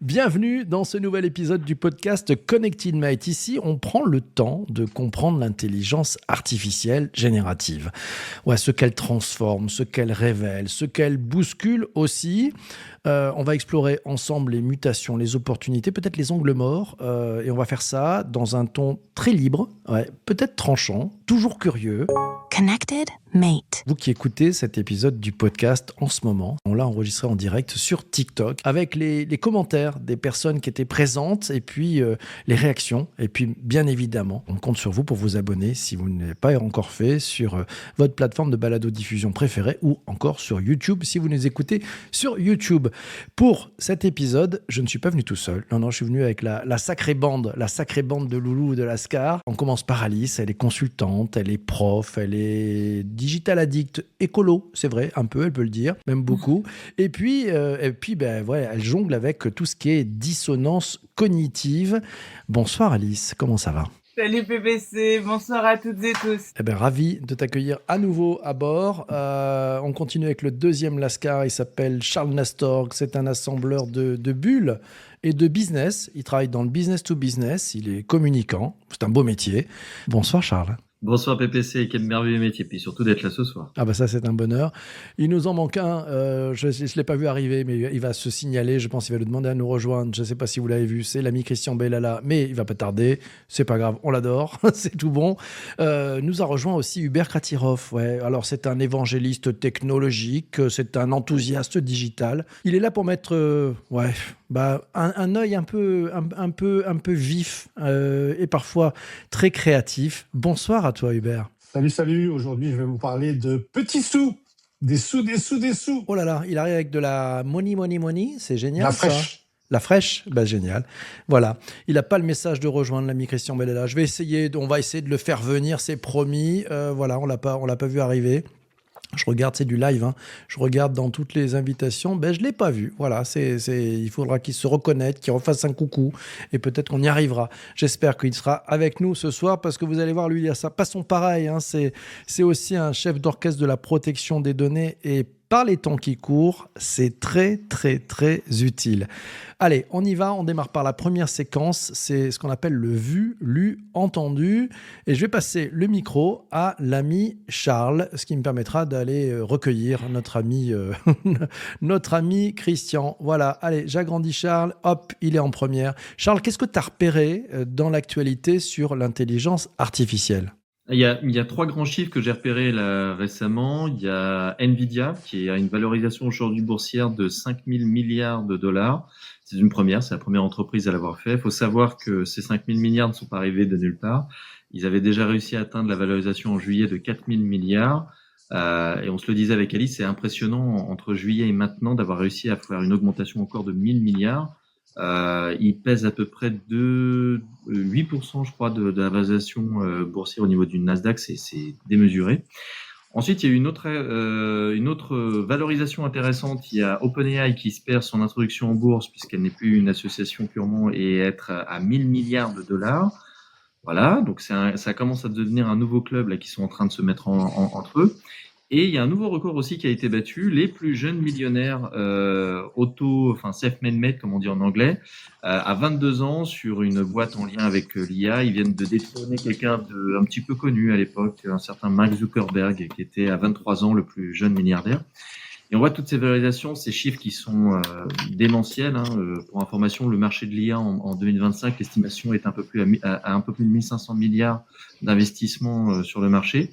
Bienvenue dans ce nouvel épisode du podcast Connected Mate. Ici, on prend le temps de comprendre l'intelligence artificielle générative. Ouais, ce qu'elle transforme, ce qu'elle révèle, ce qu'elle bouscule aussi. On va explorer ensemble les mutations, les opportunités, peut-être les angles morts. Et on va faire ça dans un ton très libre, peut-être tranchant, toujours curieux. Connected Mate. Vous qui écoutez cet épisode du podcast en ce moment, on l'a enregistré en direct sur TikTok avec les commentaires des personnes qui étaient présentes et puis les réactions. Et puis bien évidemment, on compte sur vous pour vous abonner si vous ne l'avez pas encore fait sur votre plateforme de balado-diffusion préférée ou encore sur YouTube si vous nous écoutez sur YouTube. Pour cet épisode, je ne suis pas venu tout seul. Non, je suis venu avec la sacrée bande de Loulou de Lascar. On commence par Alice, elle est consultante, elle est prof, elle est digital addict écolo, c'est vrai, un peu, elle peut le dire, même beaucoup. Et puis elle jongle avec tout ce qui est dissonance cognitive. Bonsoir Alice, comment ça va ? Salut PPC, bonsoir à toutes et tous. Ravi de t'accueillir à nouveau à bord. On continue avec le deuxième Lascar, il s'appelle Charles Nastorg, c'est un assembleur de bulles et de business. Il travaille dans le business to business, il est communicant, c'est un beau métier. Bonsoir Charles. Bonsoir PPC, quel merveilleux métier, puis surtout d'être là ce soir. Ah bah ça c'est un bonheur. Il nous en manque un, je ne l'ai pas vu arriver, mais il va se signaler, je pense qu'il va nous demander à nous rejoindre, je ne sais pas si vous l'avez vu, c'est l'ami Christian Bellala, mais il va pas tarder, c'est pas grave, on l'adore, c'est tout bon. Nous a rejoint aussi Hubert Kratirov, alors c'est un évangéliste technologique, c'est un enthousiaste digital, il est là pour mettre un œil un peu vif et parfois très créatif. Bonsoir à toi Hubert. Salut, aujourd'hui je vais vous parler de petits sous, des sous. Oh là là, il arrive avec de la money, c'est génial. La fraîche. Ça. La fraîche, génial. Voilà, il n'a pas le message de rejoindre l'ami Christian Bellala. On va essayer de le faire venir, c'est promis. On l'a pas vu arriver. Je regarde, c'est du live, hein. Je regarde dans toutes les invitations, je l'ai pas vu. Voilà, il faudra qu'il se reconnecte, qu'il refasse un coucou, et peut-être qu'on y arrivera. J'espère qu'il sera avec nous ce soir, parce que vous allez voir, lui, il a sa passion pareille, hein. C'est aussi un chef d'orchestre de la protection des données, et par les temps qui courent, c'est très, très, très utile. Allez, on y va, on démarre par la première séquence, c'est ce qu'on appelle le vu, lu, entendu. Et je vais passer le micro à l'ami Charles, ce qui me permettra d'aller recueillir notre ami Christian. Voilà, allez, j'agrandis Charles, hop, il est en première. Charles, qu'est-ce que tu as repéré dans l'actualité sur l'intelligence artificielle ? Il y a trois grands chiffres que j'ai repérés là récemment. Il y a Nvidia qui a une valorisation aujourd'hui boursière de 5 000 milliards de dollars. C'est une première, c'est la première entreprise à l'avoir fait. Il faut savoir que ces 5 000 milliards ne sont pas arrivés de nulle part. Ils avaient déjà réussi à atteindre la valorisation en juillet de 4 000 milliards. Et on se le disait avec Alice, c'est impressionnant entre juillet et maintenant d'avoir réussi à faire une augmentation encore de 1 000 milliards. Il pèse à peu près 8%, je crois, de la valorisation boursière au niveau du Nasdaq, c'est démesuré. Ensuite, il y a une autre valorisation intéressante. Il y a OpenAI qui espère son introduction en bourse, puisqu'elle n'est plus une association purement, et être à 1 000 milliards de dollars. Voilà, donc ça commence à devenir un nouveau club là qui sont en train de se mettre entre eux. Et il y a un nouveau record aussi qui a été battu. Les plus jeunes millionnaires self-made, comme on dit en anglais, à 22 ans, sur une boîte en lien avec l'IA, ils viennent de détrôner quelqu'un un petit peu connu à l'époque, un certain Mark Zuckerberg, qui était à 23 ans le plus jeune milliardaire. Et on voit toutes ces valorisations, ces chiffres qui sont démentiels. Pour information, le marché de l'IA en 2025, l'estimation est à un peu plus de 1500 milliards d'investissements sur le marché.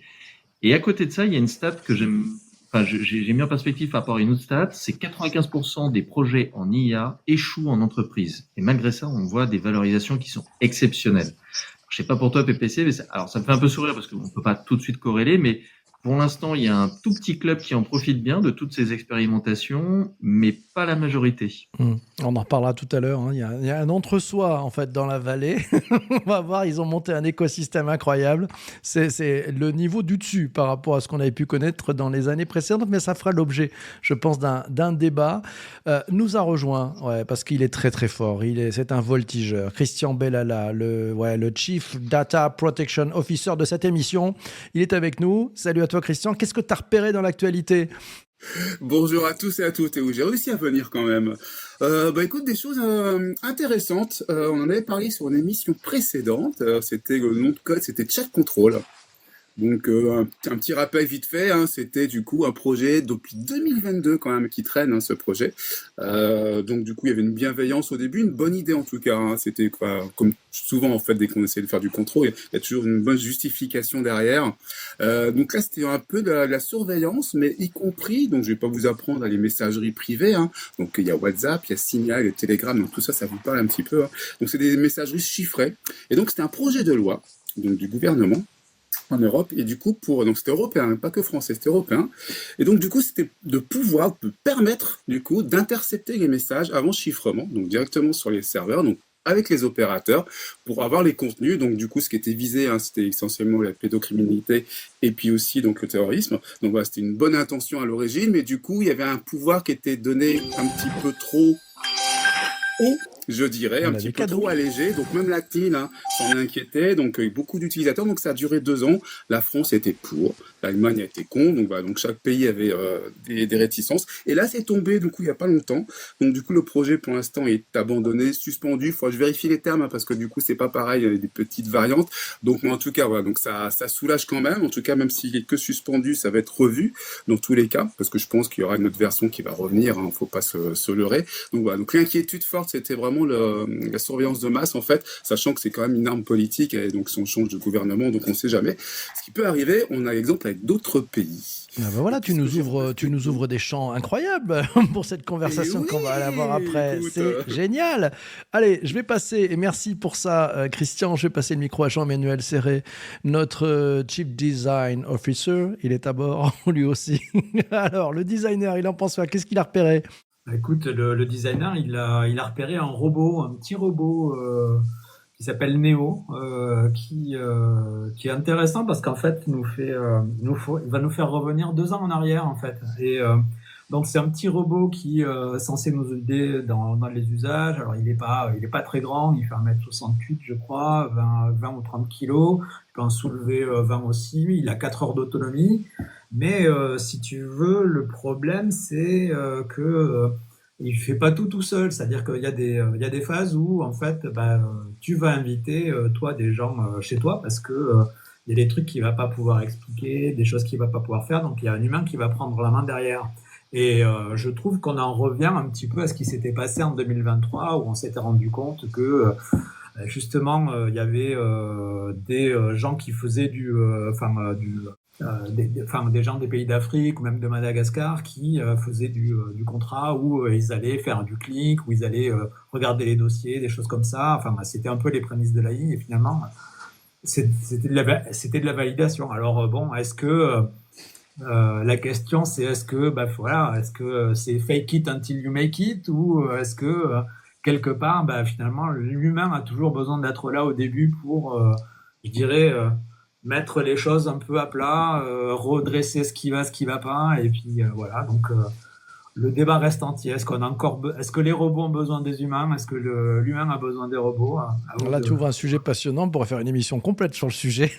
Et à côté de ça, il y a une stat que j'ai mis en perspective par rapport à une autre stat, c'est 95% des projets en IA échouent en entreprise. Et malgré ça, on voit des valorisations qui sont exceptionnelles. Alors, je sais pas pour toi, PPC, mais ça me fait un peu sourire parce qu'on ne peut pas tout de suite corréler, mais pour l'instant, il y a un tout petit club qui en profite bien de toutes ces expérimentations, mais pas la majorité. On en reparlera tout à l'heure. Il y a un entre-soi en fait dans la vallée. On va voir, ils ont monté un écosystème incroyable. C'est le niveau du dessus par rapport à ce qu'on avait pu connaître dans les années précédentes, mais ça fera l'objet, je pense, d'un débat. Nous a rejoint, parce qu'il est très très fort. C'est un voltigeur. Christian Bellala, le Chief Data Protection Officer de cette émission. Il est avec nous. Salut à toi Christian. Qu'est-ce que tu as repéré dans l'actualité ? Bonjour à tous et à toutes. Et oui, j'ai réussi à venir quand même. Écoute, des choses intéressantes. On en avait parlé sur une émission précédente. C'était le nom de code, c'était Chat Control. Donc un petit rappel vite fait, hein, c'était du coup un projet depuis 2022 quand même qui traîne, hein, ce projet. Donc du coup il y avait une bienveillance au début, une bonne idée en tout cas, hein. C'était quoi, comme souvent en fait dès qu'on essaie de faire du contrôle, il y a toujours une bonne justification derrière. Donc là c'était un peu de la surveillance, mais y compris, donc je vais pas vous apprendre à les messageries privées, hein. Donc il y a WhatsApp, il y a Signal, il y a Telegram, donc tout ça, ça vous parle un petit peu, hein. Donc c'est des messageries chiffrées. Et donc c'était un projet de loi donc du gouvernement en Europe, et du coup, donc c'était européen, pas que français, c'était européen, et donc du coup, c'était de permettre, du coup, d'intercepter les messages avant chiffrement, donc directement sur les serveurs, donc avec les opérateurs, pour avoir les contenus, donc du coup, ce qui était visé, hein, c'était essentiellement la pédocriminalité, et puis aussi, donc, le terrorisme, donc voilà, c'était une bonne intention à l'origine, mais du coup, il y avait un pouvoir qui était donné un petit peu trop haut, je dirais, On un a petit des peu cadeaux. trop allégé. Donc même la CNIL, hein, s'en inquiétait. Donc beaucoup d'utilisateurs. Donc ça a duré 2 ans. La France était pour. L'Allemagne a été contre. Donc voilà. Donc chaque pays avait des réticences. Et là c'est tombé du coup il y a pas longtemps. Donc du coup le projet pour l'instant est abandonné, suspendu. Faut que je vérifie les termes, hein, parce que du coup c'est pas pareil. Il y a des petites variantes. Donc mais en tout cas voilà. Donc ça soulage quand même. En tout cas même s'il est que suspendu, ça va être revu dans tous les cas, parce que je pense qu'il y aura une autre version qui va revenir. Hein, faut pas se leurrer. Donc voilà. Donc l'inquiétude forte, c'était vraiment la surveillance de masse, en fait, sachant que c'est quand même une arme politique, et donc si on change de gouvernement, donc on ne sait jamais. Ce qui peut arriver, on a l'exemple avec d'autres pays. Ah ben voilà, Et puis, ce que j'aimerais tu nous ouvres des champs incroyables pour cette Et conversation oui, qu'on va aller avoir après. écoute, C'est génial. Allez, je vais passer, et merci pour ça, Christian, je vais passer le micro à Jean-Emmanuel Serré, notre Chief Design Officer. Il est à bord, lui aussi. Alors, le designer, il en pense quoi? Qu'est-ce qu'il a repéré? Écoute, le designer, il a repéré un robot, un petit robot qui s'appelle Neo, qui est intéressant parce qu'en fait, il va nous faire revenir 2 ans en arrière, en fait. Et donc, c'est un petit robot qui est censé nous aider dans les usages. Alors, il est pas très grand, il fait 1m68, je crois, 20 ou 30 kilos. Il peut en soulever 20 aussi. Il a 4 heures d'autonomie. Mais si tu veux, le problème, c'est que il fait pas tout seul. C'est-à-dire qu'il y a des phases où, en fait, tu vas inviter, toi, des gens chez toi parce que il y a des trucs qu'il va pas pouvoir expliquer, des choses qu'il va pas pouvoir faire. Donc, il y a un humain qui va prendre la main derrière. Et je trouve qu'on en revient un petit peu à ce qui s'était passé en 2023, où on s'était rendu compte que justement, il y avait des gens qui faisaient des gens des pays d'Afrique ou même de Madagascar qui faisaient du contrat où ils allaient faire du clic, où ils allaient regarder les dossiers, des choses comme ça. C'était un peu les prémices de l'AI et finalement, c'était de la validation. Alors bon, est-ce que la question c'est est-ce que c'est fake it until you make it ou est-ce que quelque part, finalement, l'humain a toujours besoin d'être là au début pour, je dirais, mettre les choses un peu à plat, redresser ce qui va pas, et puis voilà. Donc le débat reste entier. Est-ce que les robots ont besoin des humains? Est-ce que l'humain a besoin des robots? Là, tu ouvres un sujet passionnant. On pourrait faire une émission complète sur le sujet.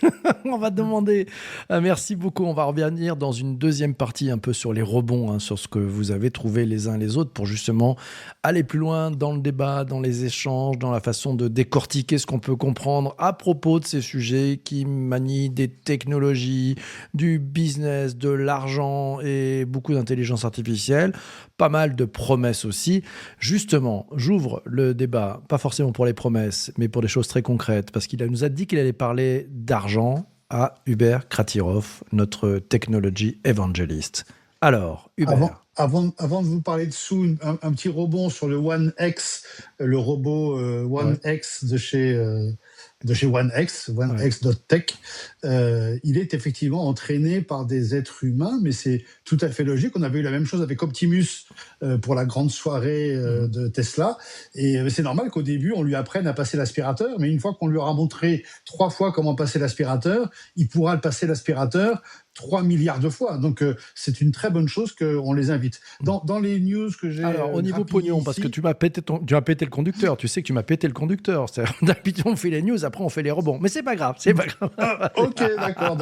On va demander. Merci beaucoup. On va revenir dans une deuxième partie un peu sur les rebonds, hein, sur ce que vous avez trouvé les uns les autres pour justement aller plus loin dans le débat, dans les échanges, dans la façon de décortiquer ce qu'on peut comprendre à propos de ces sujets qui manient des technologies, du business, de l'argent et beaucoup d'intelligence artificielle. Pas mal de promesses aussi. Justement, j'ouvre le débat, pas forcément pour les promesses, mais pour des choses très concrètes, parce qu'il nous a dit qu'il allait parler d'argent à Hubert Kratirov, notre technology evangelist. Alors, Hubert. Avant de vous parler de sous, un petit rebond sur le One X, le robot One X de chez OneX, OneX.tech. Il est effectivement entraîné par des êtres humains, mais c'est tout à fait logique. On avait eu la même chose avec Optimus pour la grande soirée de Tesla. Et c'est normal qu'au début, on lui apprenne à passer l'aspirateur, mais une fois qu'on lui aura montré 3 fois comment passer l'aspirateur, il pourra le passer l'aspirateur 3 milliards de fois. Donc, c'est une très bonne chose qu'on les invite. Dans les news que j'ai... Alors, au niveau grappillées pognon, parce ici- que tu m'as pété le conducteur. Tu sais que tu m'as pété le conducteur. D'habitude, on fait les news, après, on fait les rebonds. Mais c'est pas grave, c'est pas grave. Ok, d'accord.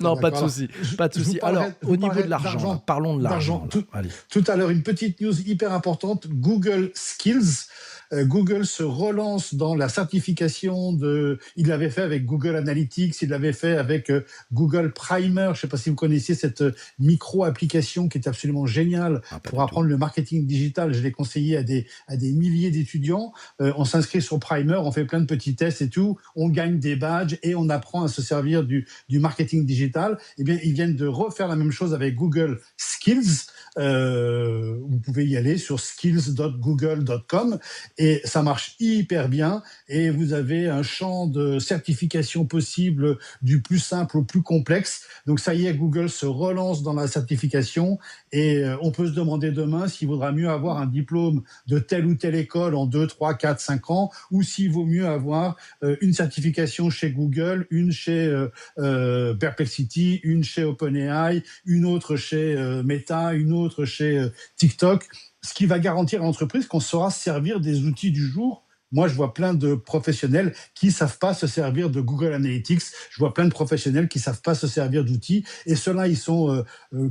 Non, pas de d'accord. souci. Je- Pas de je vous souci. parlerai- Alors, je vous au niveau parlerai de l'argent, là, parlons de l'argent. Tout, là. Allez. tout à l'heure, une petite news hyper importante. Google Skills. Google se relance dans la certification de... Il l'avait fait avec Google Analytics, il l'avait fait avec Google Primer. Je ne sais pas si vous connaissiez cette micro-application qui est absolument géniale Ah, pas pour du apprendre le marketing digital. Je l'ai conseillé à des milliers d'étudiants. On s'inscrit sur Primer, on fait plein de petits tests et tout. On gagne des badges et on apprend à se servir du marketing digital. Eh bien, ils viennent de refaire la même chose avec Google Skills. Vous pouvez y aller sur skills.google.com et ça marche hyper bien et vous avez un champ de certification possible du plus simple au plus complexe. Donc ça y est, Google se relance dans la certification et on peut se demander demain s'il vaudra mieux avoir un diplôme de telle ou telle école en 2, 3, 4, 5 ans ou s'il vaut mieux avoir une certification chez Google, une chez Perplexity, une chez OpenAI, une autre chez Meta, une autre chez TikTok, ce qui va garantir à l'entreprise qu'on saura se servir des outils du jour. Moi, je vois plein de professionnels qui ne savent pas se servir de Google Analytics. Je vois plein de professionnels qui ne savent pas se servir d'outils. Et ceux-là, ils sont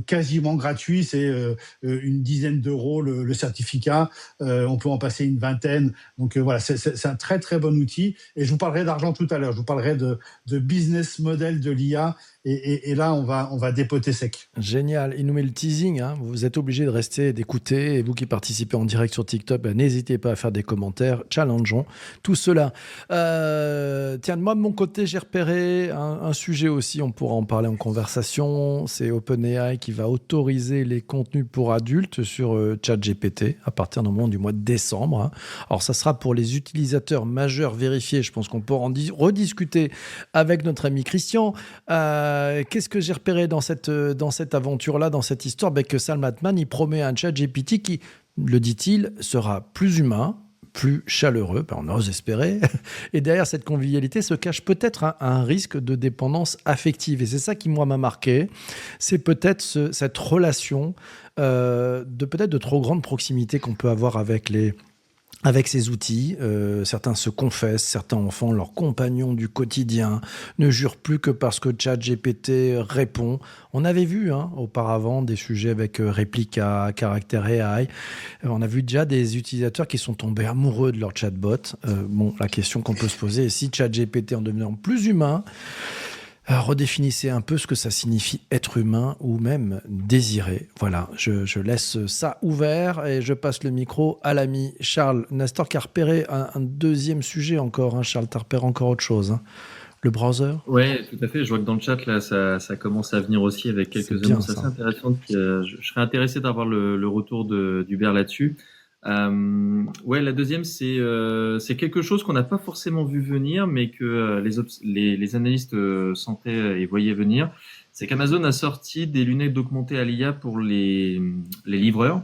quasiment gratuits. C'est une dizaine d'euros le certificat. On peut en passer une vingtaine. Donc voilà, c'est un très, très bon outil. Et je vous parlerai d'argent tout à l'heure. Je vous parlerai de business model de l'IA. Et là, on va dépoter sec. Génial. Il nous met le teasing. Hein. Vous êtes obligés de rester, d'écouter. Et vous qui participez en direct sur TikTok, n'hésitez pas à faire des commentaires. Challengeons tout cela. Tiens, moi, de mon côté, j'ai repéré un sujet aussi. On pourra en parler en conversation. C'est OpenAI qui va autoriser les contenus pour adultes sur ChatGPT à partir du mois de décembre. Hein. Alors, ça sera pour les utilisateurs majeurs vérifiés. Je pense qu'on pourra en rediscuter avec notre ami Christian. Qu'est-ce que j'ai repéré dans cette aventure-là, dans cette histoire? Que Sam Altman, il promet un ChatGPT qui, le dit-il, sera plus humain, plus chaleureux, on ose espérer. Et derrière cette convivialité se cache peut-être un risque de dépendance affective. Et c'est ça qui, moi, m'a marqué. C'est peut-être cette relation de trop grande proximité qu'on peut avoir avec ces outils. Certains se confessent, certains en font leur compagnon du quotidien, ne jurent plus que parce que ChatGPT répond. On avait vu auparavant des sujets avec Replica, Character AI. On a vu déjà des utilisateurs qui sont tombés amoureux de leur chatbot. La question qu'on peut se poser est si ChatGPT, en devenant plus humain, redéfinissez un peu ce que ça signifie être humain ou même désirer. Voilà, je laisse ça ouvert et je passe le micro à l'ami Charles Nestor qui a repéré un deuxième sujet encore. Hein. Charles, tu as repéré encore autre chose. Hein. Le browser? Ouais, tout à fait. Je vois que dans le chat, là, ça commence à venir aussi avec quelques C'est bien, annonces ça. assez intéressantes. Je serais intéressé d'avoir le retour d'Hubert là-dessus. Ouais, la deuxième, c'est quelque chose qu'on n'a pas forcément vu venir, mais que les analystes sentaient et voyaient venir. C'est qu'Amazon a sorti des lunettes augmentées à l'IA pour les livreurs,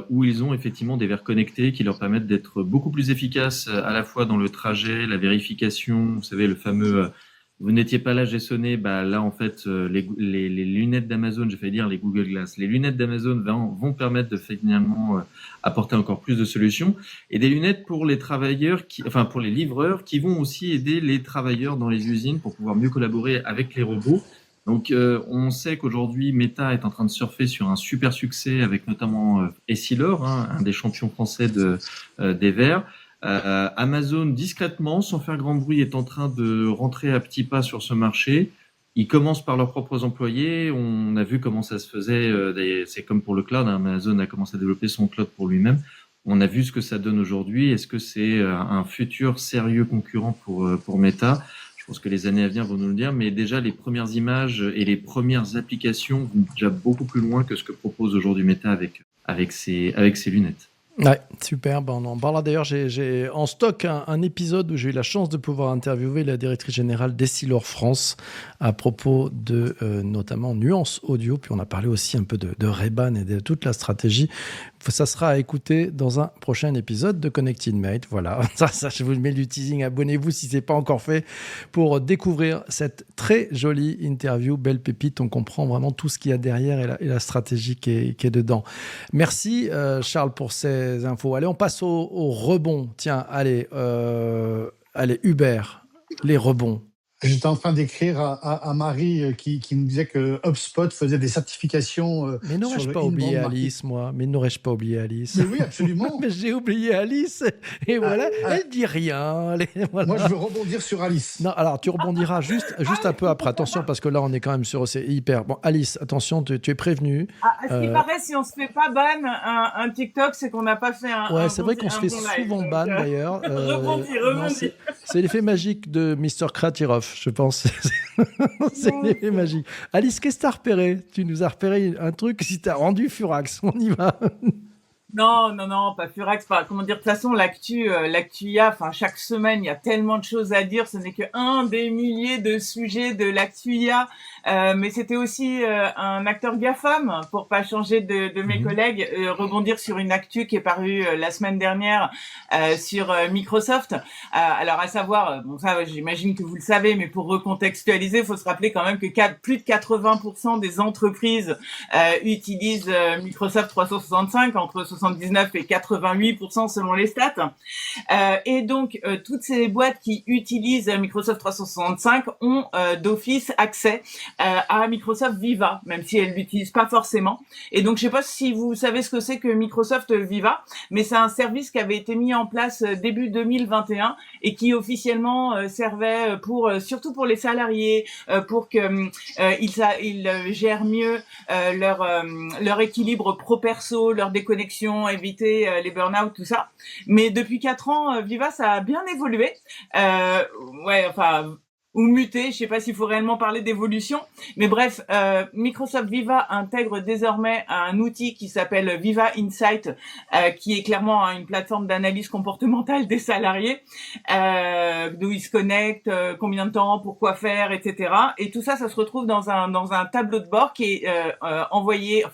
où ils ont effectivement des verres connectés qui leur permettent d'être beaucoup plus efficaces à la fois dans le trajet, la vérification, vous savez, le fameux vous n'étiez pas là, j'ai sonné. Là, en fait, les lunettes d'Amazon, j'ai failli dire les Google Glass, les lunettes d'Amazon vont permettre de finalement apporter encore plus de solutions. Et des lunettes pour les travailleurs, pour les livreurs, qui vont aussi aider les travailleurs dans les usines pour pouvoir mieux collaborer avec les robots. Donc, on sait qu'aujourd'hui, Meta est en train de surfer sur un super succès avec notamment Essilor, un des champions français des verres. Amazon, discrètement, sans faire grand bruit, est en train de rentrer à petits pas sur ce marché. Ils commencent par leurs propres employés. On a vu comment ça se faisait. C'est comme pour le cloud. Amazon a commencé à développer son cloud pour lui-même. On a vu ce que ça donne aujourd'hui. Est-ce que c'est un futur sérieux concurrent pour Meta? Je pense que les années à venir vont nous le dire. Mais déjà, les premières images et les premières applications vont déjà beaucoup plus loin que ce que propose aujourd'hui Meta avec ses lunettes. Ouais, super. On en parlera d'ailleurs. J'ai en stock un épisode où j'ai eu la chance de pouvoir interviewer la directrice générale d'Essilor France à propos de notamment Nuance Audio. Puis on a parlé aussi un peu de Ray-Ban et de toute la stratégie. Ça sera à écouter dans un prochain épisode de Connected Mate. Voilà, ça, je vous mets du teasing. Abonnez-vous si ce n'est pas encore fait pour découvrir cette très jolie interview. Belle pépite, on comprend vraiment tout ce qu'il y a derrière et la stratégie qui est dedans. Merci Charles pour ces infos. Allez, on passe au rebond. Tiens, allez, Hubert, les rebonds. J'étais en train d'écrire à Marie qui nous disait que HubSpot faisait des certifications. Mais n'aurais-je sur pas le oublié inbound Alice, moi? Mais n'aurais-je pas oublié Alice? Mais oui, absolument. Mais j'ai oublié Alice. Et voilà, elle dit rien. Voilà. Moi, je veux rebondir sur Alice. Non, alors tu rebondiras juste un peu après. Attention, parce que là, on est quand même c'est hyper. Bon, Alice, attention, tu es prévenue. À ce qui paraît, si on se fait pas ban un TikTok, c'est qu'on n'a pas fait un. Ouais, un c'est bon- vrai qu'on se un fait bon live, souvent donc, ban d'ailleurs. Rebondis. non, c'est l'effet magique de Mr. Kratirov, je pense. C'est l'effet magique. Alice, qu'est-ce que t'as repéré? Tu nous as repéré un truc si t'as rendu Furax. On y va. Non, pas Furax, pas. Comment dire, de toute façon, l'actu IA, enfin, chaque semaine, il y a tellement de choses à dire. Ce n'est que un des milliers de sujets de l'actu IA. Mais c'était aussi un acteur GAFAM, pour pas changer de mes collègues, rebondir sur une actu qui est parue la semaine dernière sur Microsoft. Alors, à savoir, bon, ça, j'imagine que vous le savez, mais pour recontextualiser, il faut se rappeler quand même que plus de 80% des entreprises utilisent Microsoft 365, entre 79 et 88% selon les stats. Et donc, toutes ces boîtes qui utilisent Microsoft 365 ont d'office accès à Microsoft Viva, même si elles l'utilisent pas forcément. Et donc, je sais pas si vous savez ce que c'est que Microsoft Viva, mais c'est un service qui avait été mis en place début 2021 et qui officiellement servait surtout pour les salariés, pour que ils gèrent mieux leur équilibre pro-perso, leur déconnexion, éviter les burn-out, tout ça. Mais depuis 4 ans, Viva, ça a bien évolué. Ou muté, je sais pas s'il faut réellement parler d'évolution, mais bref, Microsoft Viva intègre désormais un outil qui s'appelle Viva Insight, qui est clairement une plateforme d'analyse comportementale des salariés, d'où ils se connectent, combien de temps, pourquoi faire, etc. Et tout ça, ça se retrouve dans un tableau de bord qui est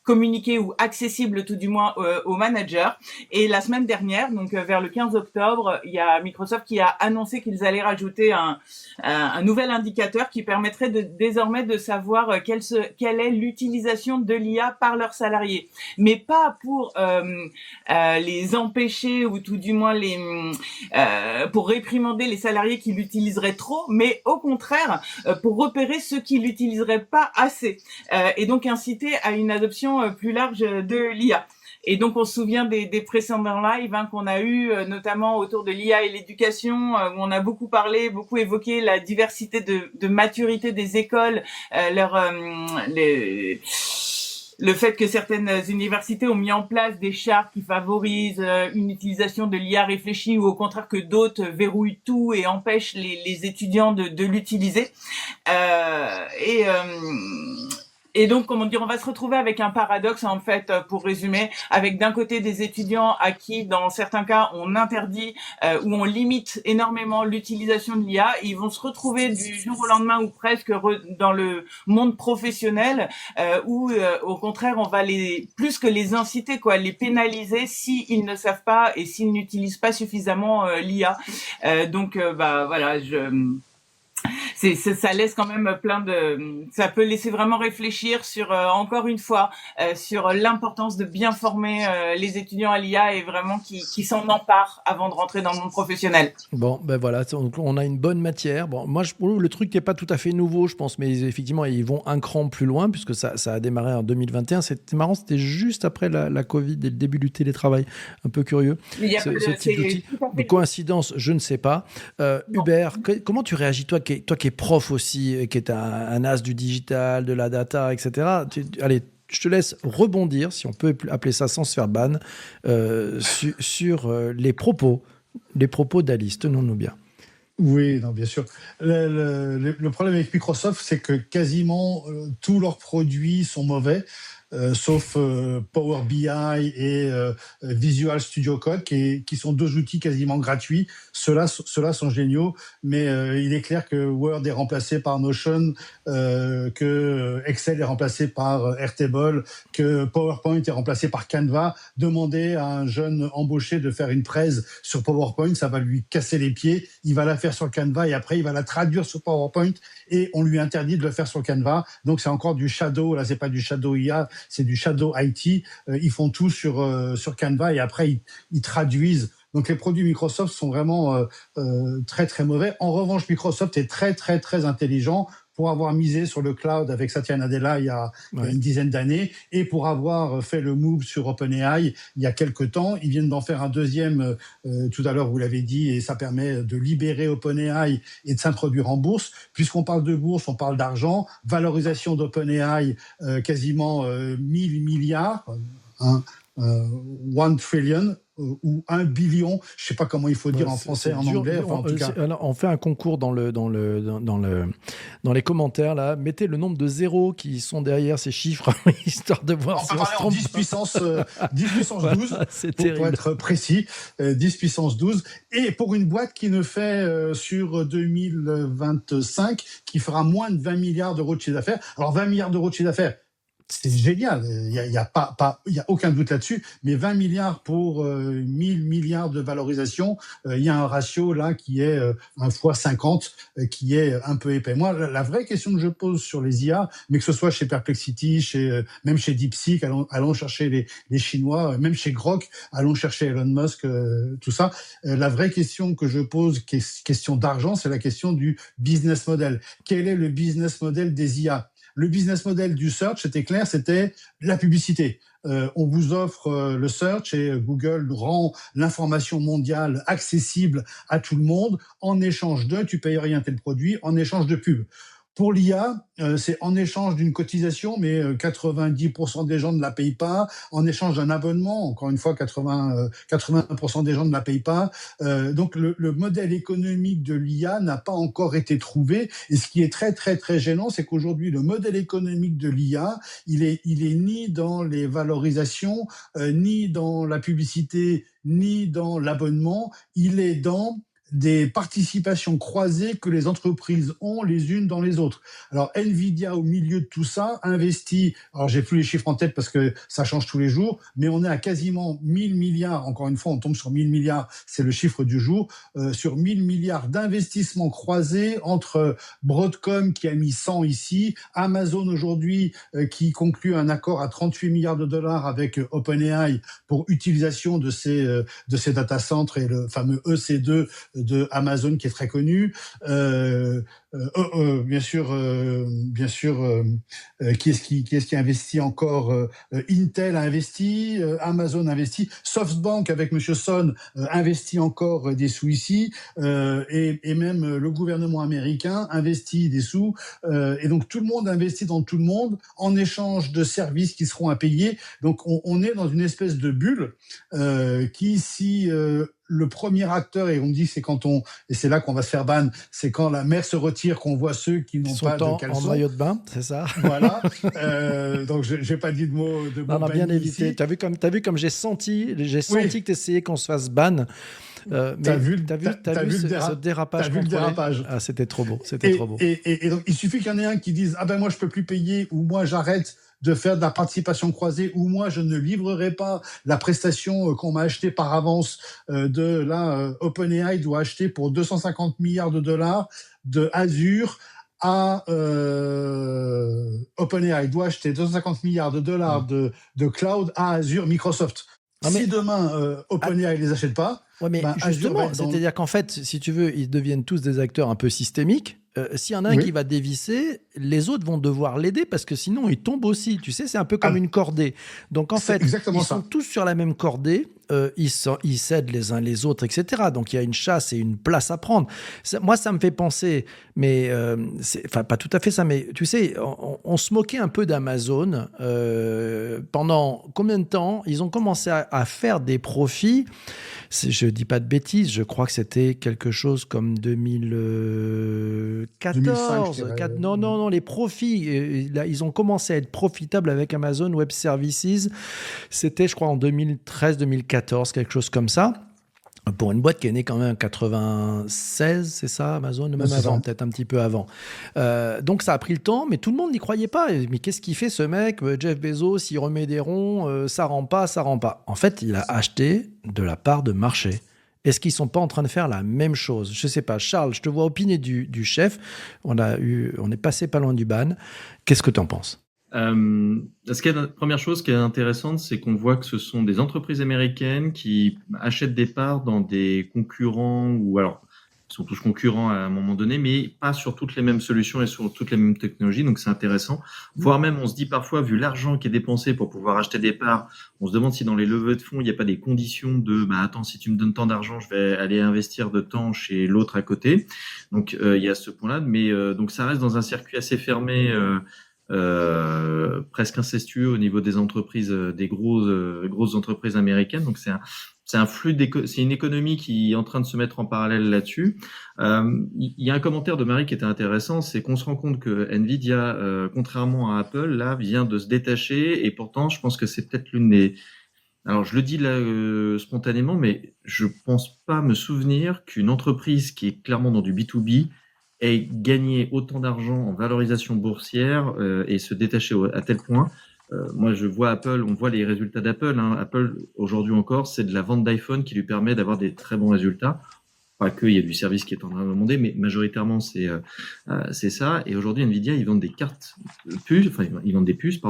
communiqué ou accessible tout du moins aux managers. Et la semaine dernière, donc vers le 15 octobre, il y a Microsoft qui a annoncé qu'ils allaient rajouter un nouvel indicateur qui permettrait désormais de savoir quelle est l'utilisation de l'IA par leurs salariés, mais pas pour les empêcher ou tout du moins pour réprimander les salariés qui l'utiliseraient trop, mais au contraire pour repérer ceux qui l'utiliseraient pas assez, et donc inciter à une adoption plus large de l'IA. Et donc, on se souvient des précédents lives qu'on a eu, notamment autour de l'IA et l'éducation, où on a beaucoup parlé, beaucoup évoqué la diversité de maturité des écoles, le fait que certaines universités ont mis en place des chartes qui favorisent une utilisation de l'IA réfléchie, ou au contraire que d'autres verrouillent tout et empêchent les étudiants de l'utiliser. Et donc, comment dire, on va se retrouver avec un paradoxe, en fait, pour résumer, avec d'un côté des étudiants à qui, dans certains cas, on interdit ou on limite énormément l'utilisation de l'IA. Ils vont se retrouver du jour au lendemain ou presque dans le monde professionnel où, au contraire, on va plus que les inciter, les pénaliser s'ils ne savent pas et s'ils n'utilisent pas suffisamment l'IA. Voilà, ça laisse quand même ça peut laisser vraiment réfléchir sur, encore une fois, sur l'importance de bien former les étudiants à l'IA et vraiment qui s'en emparent avant de rentrer dans le monde professionnel. Bon, ben voilà, on a une bonne matière. Bon, moi, le truc n'est pas tout à fait nouveau, je pense, mais effectivement, ils vont un cran plus loin puisque ça a démarré en 2021. C'était marrant, c'était juste après la Covid et le début du télétravail. Un peu curieux. Ce type d'outil. De coïncidence, je ne sais pas. Hubert, comment tu réagis, toi qui es prof aussi, qui est un as du digital, de la data, etc. Allez, je te laisse rebondir, si on peut appeler ça sans se faire ban, sur les propos d'Alice. Tenons-nous bien. Oui, non, bien sûr. Le problème avec Microsoft, c'est que quasiment tous leurs produits sont mauvais. sauf Power BI et Visual Studio Code, qui sont deux outils quasiment gratuits. Ceux-là sont géniaux, mais il est clair que Word est remplacé par Notion, que Excel est remplacé par Airtable, que PowerPoint est remplacé par Canva. Demandez à un jeune embauché de faire une presse sur PowerPoint, ça va lui casser les pieds. Il va la faire sur Canva et après il va la traduire sur PowerPoint et on lui interdit de le faire sur Canva. Donc c'est encore du shadow. Là, c'est pas du shadow IA, c'est du shadow IT. Ils font tout sur Canva et après ils traduisent. Donc les produits Microsoft sont vraiment très très mauvais. En revanche, Microsoft est très très très intelligent pour avoir misé sur le cloud avec Satya Nadella il y a une dizaine d'années et pour avoir fait le move sur OpenAI il y a quelques temps. Ils viennent d'en faire un deuxième tout à l'heure, vous l'avez dit, et ça permet de libérer OpenAI et de s'introduire en bourse. Puisqu'on parle de bourse, on parle d'argent. Valorisation d'OpenAI, quasiment 1000 milliards, 1 trillion ou 1 billion, je sais pas comment il faut dire en français, en anglais. Enfin, en tout cas. On fait un concours dans les commentaires là. Mettez le nombre de zéros qui sont derrière ces chiffres histoire de voir si on se trompe. 10 puissance 12 C'est pour terrible. être précis, 10 puissance 12. Et pour une boîte qui ne fait sur 2025, qui fera moins de 20 milliards d'euros de chiffre d'affaires. Alors 20 milliards d'euros de chiffre d'affaires, c'est génial, il y a aucun doute là-dessus, mais 20 milliards pour 1000 milliards de valorisation, il y a un ratio là qui est 1 fois 50, qui est un peu épais. Moi, la vraie question que je pose sur les IA, mais que ce soit chez Perplexity, même chez DeepSeek, allons chercher les Chinois, même chez Grok, allons chercher Elon Musk, tout ça. La vraie question que je pose, question d'argent, c'est la question du business model. Quel est le business model des IA ? Le business model du search, c'était clair, c'était la publicité. On vous offre le search et Google rend l'information mondiale accessible à tout le monde. En échange tu payes rien tel produit, en échange de pub. Pour l'IA, c'est en échange d'une cotisation, mais 90% des gens ne la payent pas. En échange d'un abonnement, encore une fois, 80% des gens ne la payent pas. Donc le modèle économique de l'IA n'a pas encore été trouvé. Et ce qui est très très très gênant, c'est qu'aujourd'hui, le modèle économique de l'IA, il est ni dans les valorisations, ni dans la publicité, ni dans l'abonnement. Il est dans des participations croisées que les entreprises ont les unes dans les autres. Alors Nvidia, au milieu de tout ça, investit, alors j'ai plus les chiffres en tête parce que ça change tous les jours, mais on est à quasiment 1000 milliards, encore une fois on tombe sur 1000 milliards, c'est le chiffre du jour, sur 1000 milliards d'investissements croisés entre Broadcom qui a mis 100 ici, Amazon aujourd'hui qui conclut un accord à 38 milliards de dollars avec OpenAI pour utilisation de ces data centers et le fameux EC2 de Amazon qui est très connu. Bien sûr, qui est-ce qui investit encore? Intel a investi, Amazon a investi, SoftBank avec Monsieur Son investit encore des sous ici, et même le gouvernement américain investit des sous, et donc tout le monde investit dans tout le monde en échange de services qui seront à payer. Donc on est dans une espèce de bulle qui, si le premier acteur, et on dit c'est et c'est là qu'on va se faire ban, c'est quand la mer se retire qu'on voit ceux qui n'ont pas de caleçon. En maillot de bain, c'est ça. Voilà. Donc j'ai pas dit de mots. On a bien évité. T'as vu comme j'ai senti que t'essayais qu'on se fasse ban. T'as vu ce dérapage. T'as vu le dérapage. Ah, c'était trop beau. Et donc il suffit qu'il y en ait un qui dise moi je peux plus payer, ou moi j'arrête de faire de la participation croisée, ou moi je ne livrerai pas la prestation qu'on m'a achetée par avance. OpenAI doit acheter pour 250 milliards de dollars de Azure à OpenAI doit acheter 250 milliards de dollars de cloud à Azure Microsoft. Si demain OpenAI les achète pas, ouais, mais justement, c'est-à-dire qu'en fait, si tu veux, ils deviennent tous des acteurs un peu systémiques. S'il y en a un qui va dévisser, les autres vont devoir l'aider parce que sinon, ils tombent aussi. Tu sais, c'est un peu comme une cordée. Donc, en fait, ils sont tous sur la même cordée. ils s'aident les uns les autres, etc. Donc il y a une chasse et une place à prendre. Moi, ça me fait penser, mais enfin pas tout à fait ça, mais tu sais, on se moquait un peu d'Amazon pendant combien de temps ils ont commencé à faire des profits. Je dis pas de bêtises, je crois que c'était quelque chose comme 2014. 2005, non, les profits, là, ils ont commencé à être profitables avec Amazon Web Services. C'était, je crois, en 2013-2014, quelque chose comme ça. Pour une boîte qui est née quand même en 96, c'est ça, Amazon, même avant, ça. peut-être un petit peu avant. Donc ça a pris le temps, mais tout le monde n'y croyait pas. Mais qu'est-ce qu'il fait ce mec, Jeff Bezos, il remet des ronds, ça rend pas. En fait, il a acheté de la part de marché. Est-ce qu'ils sont pas en train de faire la même chose? Je sais pas. Charles, je te vois opiner du chef. On est passé pas loin du ban. Qu'est-ce que tu en penses? Première chose qui est intéressante, c'est qu'on voit que ce sont des entreprises américaines qui achètent des parts dans des concurrents, ou alors ils sont tous concurrents à un moment donné, mais pas sur toutes les mêmes solutions et sur toutes les mêmes technologies, donc c'est intéressant. Voire même, on se dit parfois, vu l'argent qui est dépensé pour pouvoir acheter des parts, on se demande si dans les levées de fonds, il n'y a pas des conditions de attends, si tu me donnes tant d'argent, je vais aller investir de temps chez l'autre à côté. Donc il y a ce point-là, mais donc ça reste dans un circuit assez fermé, presque incestueux au niveau des entreprises, des grosses entreprises américaines. Donc c'est un flux c'est une économie qui est en train de se mettre en parallèle là-dessus. Il y a un commentaire de Marie qui était intéressant, c'est qu'on se rend compte que Nvidia, contrairement à Apple, là vient de se détacher, et pourtant je pense que c'est peut-être l'une des... Alors je le dis là spontanément, mais je pense pas me souvenir qu'une entreprise qui est clairement dans du B2B ait gagné autant d'argent en valorisation boursière et se détacher à tel point. Moi, je vois Apple, on voit les résultats d'Apple. Apple, aujourd'hui encore, c'est de la vente d'iPhone qui lui permet d'avoir des très bons résultats. Pas qu'il y a du service qui est en train de monter, mais majoritairement, c'est ça. Et aujourd'hui, Nvidia, ils vendent des ils vendent des puces,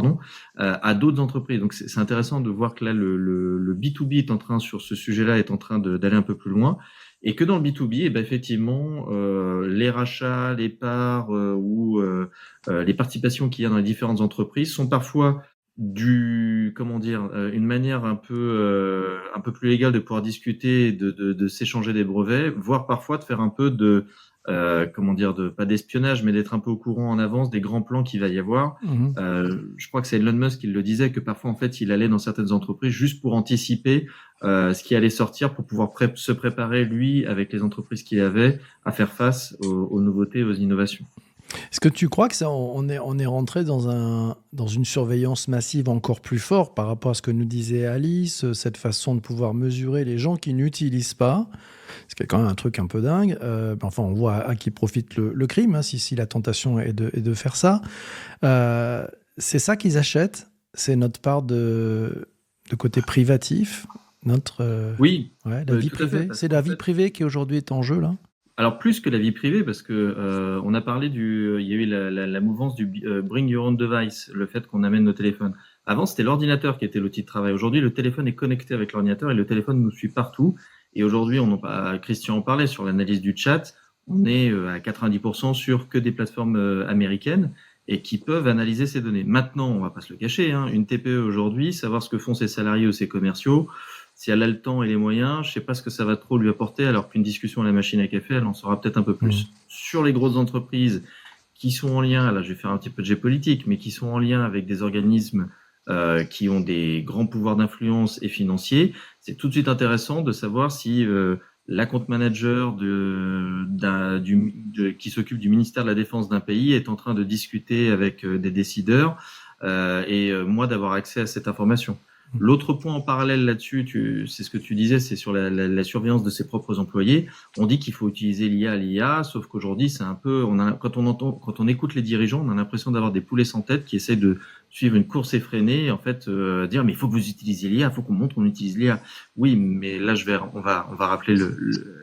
à d'autres entreprises. Donc, c'est intéressant de voir que là, le B2B est en train, sur ce sujet-là, est en train d'aller un peu plus loin. Et que dans le B2B, effectivement, les rachats, les parts ou les participations qu'il y a dans les différentes entreprises sont parfois une manière un peu plus légale de pouvoir discuter, de s'échanger des brevets, voire parfois de faire un peu pas d'espionnage, mais d'être un peu au courant en avance des grands plans qu'il va y avoir. Je crois que c'est Elon Musk qui le disait, que parfois, en fait, il allait dans certaines entreprises juste pour anticiper ce qui allait sortir, pour pouvoir se préparer, lui, avec les entreprises qu'il avait, à faire face aux nouveautés, aux innovations. Est-ce que tu crois que on est rentré dans une surveillance massive encore plus forte par rapport à ce que nous disait Alice, cette façon de pouvoir mesurer les gens qui n'utilisent pas, ce qui est quand même un truc un peu dingue. Enfin, on voit à qui profite le crime, si la tentation est de faire ça. C'est ça qu'ils achètent? C'est notre part de côté privatif, oui, la vie privée. C'est la vie privée qui aujourd'hui est en jeu là. Alors plus que la vie privée, parce que on a parlé il y a eu la mouvance du bring your own device, le fait qu'on amène nos téléphones. Avant, c'était l'ordinateur qui était l'outil de travail. Aujourd'hui, le téléphone est connecté avec l'ordinateur et le téléphone nous suit partout. Et aujourd'hui, Christian en parlait sur l'analyse du chat, on est à 90% sur que des plateformes américaines et qui peuvent analyser ces données. Maintenant, on va pas se le cacher, une TPE aujourd'hui, savoir ce que font ses salariés ou ses commerciaux, si elle a le temps et les moyens, je sais pas ce que ça va trop lui apporter, alors qu'une discussion à la machine à café, elle en saura peut-être un peu plus. Sur les grosses entreprises qui sont en lien, là je vais faire un petit peu de géopolitique, mais qui sont en lien avec des organismes qui ont des grands pouvoirs d'influence et financiers, c'est tout de suite intéressant de savoir si l'account manager qui s'occupe du ministère de la Défense d'un pays est en train de discuter avec des décideurs et moi d'avoir accès à cette information. L'autre point en parallèle là-dessus, c'est ce que tu disais, c'est sur la surveillance de ses propres employés. On dit qu'il faut utiliser l'IA, sauf qu'aujourd'hui, c'est un peu, quand on écoute les dirigeants, on a l'impression d'avoir des poulets sans tête qui essaient de suivre une course effrénée et en fait dire mais il faut que vous utilisiez l'IA, il faut qu'on montre qu'on utilise l'IA. Oui, mais là on va rappeler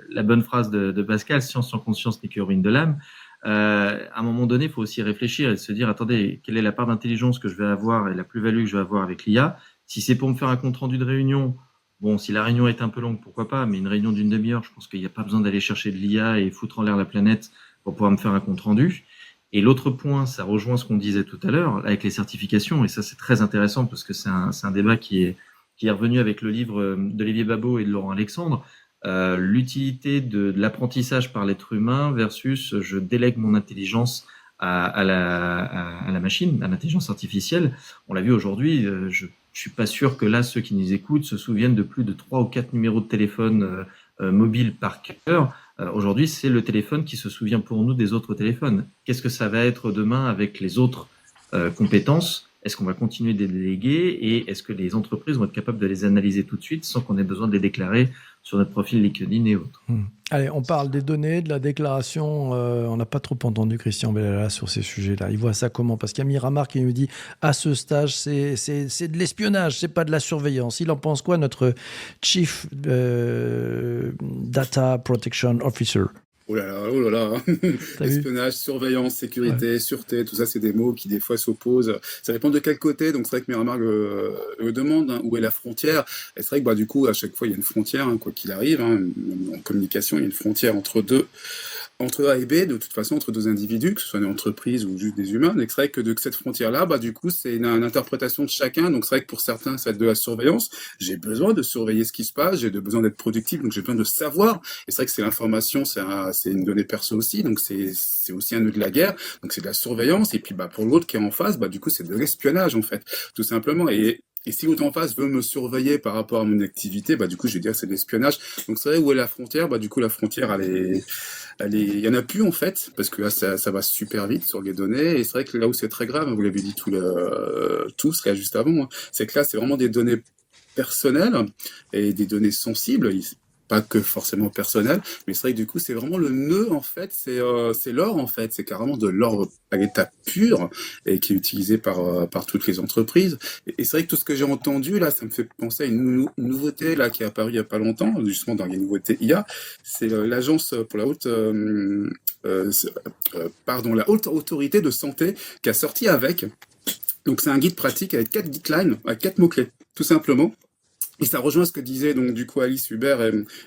la bonne phrase de Pascal, science sans conscience n'est que ruine de l'âme. À un moment donné, il faut aussi réfléchir et se dire attendez, quelle est la part d'intelligence que je vais avoir et la plus-value que je vais avoir avec l'IA? Si c'est pour me faire un compte-rendu de réunion, bon, si la réunion est un peu longue, pourquoi pas, mais une réunion d'une demi-heure, je pense qu'il n'y a pas besoin d'aller chercher de l'IA et foutre en l'air la planète pour pouvoir me faire un compte-rendu. Et l'autre point, ça rejoint ce qu'on disait tout à l'heure avec les certifications, et ça c'est très intéressant parce que c'est un débat qui est qui est revenu avec le livre d'Olivier Babot et de Laurent Alexandre, l'utilité de l'apprentissage par l'être humain versus je délègue mon intelligence à la machine, à l'intelligence artificielle. On l'a vu aujourd'hui, je suis pas sûr que là, ceux qui nous écoutent se souviennent de plus de 3 ou 4 numéros de téléphone mobile par cœur. Aujourd'hui, c'est le téléphone qui se souvient pour nous des autres téléphones. Qu'est-ce que ça va être demain avec les autres compétences? Est-ce qu'on va continuer de les déléguer et est-ce que les entreprises vont être capables de les analyser tout de suite sans qu'on ait besoin de les déclarer sur notre profil LinkedIn et autres? Allez, on parle des données, de la déclaration. On n'a pas trop entendu Christian Bellala sur ces sujets-là. Il voit ça comment? Parce qu'il y a Miramar qui nous dit à ce stage, c'est de l'espionnage, c'est pas de la surveillance. Il en pense quoi, notre Chief Data Protection Officer? Oh là là. Espionnage, surveillance, sécurité, sûreté, tout ça, c'est des mots qui des fois s'opposent. Ça dépend de quel côté. Donc c'est vrai que Miramar le demande, hein, où est la frontière. Et c'est vrai que du coup, à chaque fois, il y a une frontière, hein, quoi qu'il arrive. Hein, en communication, il y a une frontière entre A et B, de toute façon, entre deux individus, que ce soit une entreprise ou juste des humains. Et c'est vrai que de cette frontière-là, du coup, c'est une interprétation de chacun. Donc c'est vrai que pour certains, ça va être de la surveillance. J'ai besoin de surveiller ce qui se passe, j'ai besoin d'être productif, donc j'ai besoin de savoir. Et c'est vrai que c'est l'information, c'est une donnée perso aussi, donc c'est aussi un nœud de la guerre. Donc c'est de la surveillance. Et puis pour l'autre qui est en face, du coup, c'est de l'espionnage, en fait, tout simplement. Et si l'autre en face veut me surveiller par rapport à mon activité, du coup, je vais dire que c'est de l'espionnage. Donc c'est vrai, où est la frontière? Du coup, la frontière, il y en a plus, en fait, parce que là, ça va super vite sur les données. Et c'est vrai que là où c'est très grave, vous l'avez dit tous, là, juste avant, hein, c'est que là, c'est vraiment des données personnelles et des données sensibles. Pas que forcément personnel, mais c'est vrai que du coup, c'est vraiment le nœud, en fait, c'est l'or, en fait, c'est carrément de l'or à l'état pur et qui est utilisé par toutes les entreprises. Et c'est vrai que tout ce que j'ai entendu, là, ça me fait penser à une nouveauté, là, qui est apparue il y a pas longtemps, justement, dans les nouveautés IA. C'est l'agence pour la haute autorité de santé qui a sorti avec. Donc, c'est un guide pratique avec 4 guidelines, avec 4 mots-clés, tout simplement. Et ça rejoint ce que disaient donc du coup Alice, Hubert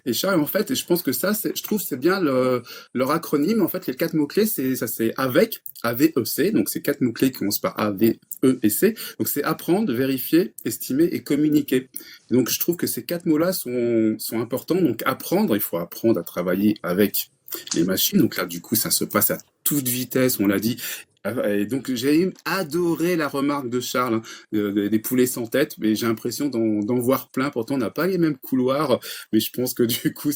et Charles, en fait, et je pense que je trouve c'est bien leur acronyme, en fait, les 4 mots-clés, c'est avec, AVEC, donc c'est 4 mots-clés qui commencent par A, V, E et C, donc c'est apprendre, vérifier, estimer et communiquer. Et donc je trouve que ces 4 mots-là sont importants, donc apprendre, il faut apprendre à travailler avec les machines, donc là du coup ça se passe à toute vitesse, on l'a dit. Et donc j'ai adoré la remarque de Charles, hein, des poulets sans tête, mais j'ai l'impression d'en voir plein. Pourtant, on n'a pas les mêmes couloirs, mais je pense que du coup,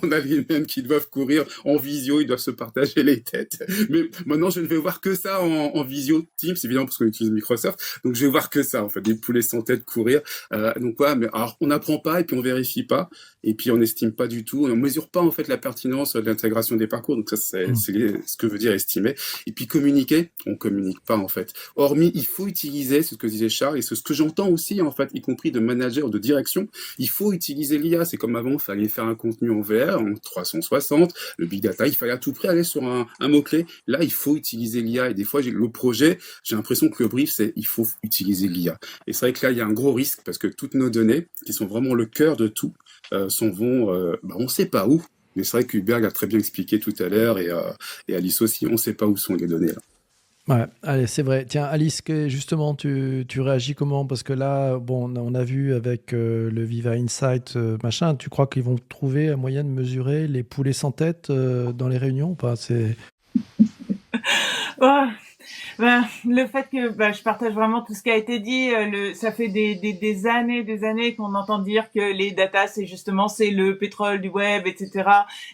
on a les mêmes qui doivent courir en visio, ils doivent se partager les têtes. Mais maintenant, je ne vais voir que ça en visio Teams, évidemment, parce qu'on utilise Microsoft. Donc, je vais voir que ça, en fait, des poulets sans tête courir. Donc, voilà, mais alors, on n'apprend pas et puis on vérifie pas. Et puis, on n'estime pas du tout. On mesure pas, en fait, la pertinence de l'intégration des parcours. Donc, ça, c'est ce que veut dire estimer. Et puis, communiquer, on communique pas, en fait. Hormis, il faut utiliser, c'est ce que disait Charles, et c'est ce que j'entends aussi, en fait, y compris de manager, de direction. Il faut utiliser l'IA. C'est comme avant, il fallait faire un contenu en VR, en 360, le big data, il fallait à tout prix aller sur un mot-clé. Là, il faut utiliser l'IA. Et des fois, le projet, j'ai l'impression que le brief, c'est il faut utiliser l'IA. Et c'est vrai que là, il y a un gros risque parce que toutes nos données, qui sont vraiment le cœur de tout, on sait pas où. Mais c'est vrai qu'Hubert l'a très bien expliqué tout à l'heure et Alice aussi, on sait pas où sont les données là. Ouais, allez, c'est vrai. Tiens, Alice, justement, tu réagis comment? Parce que là, bon, on a vu avec le Viva Insight, machin, tu crois qu'ils vont trouver un moyen de mesurer les poulets sans tête dans les réunions ou pas? Le fait que je partage vraiment tout ce qui a été dit, ça fait des années qu'on entend dire que les data c'est le pétrole du web, etc.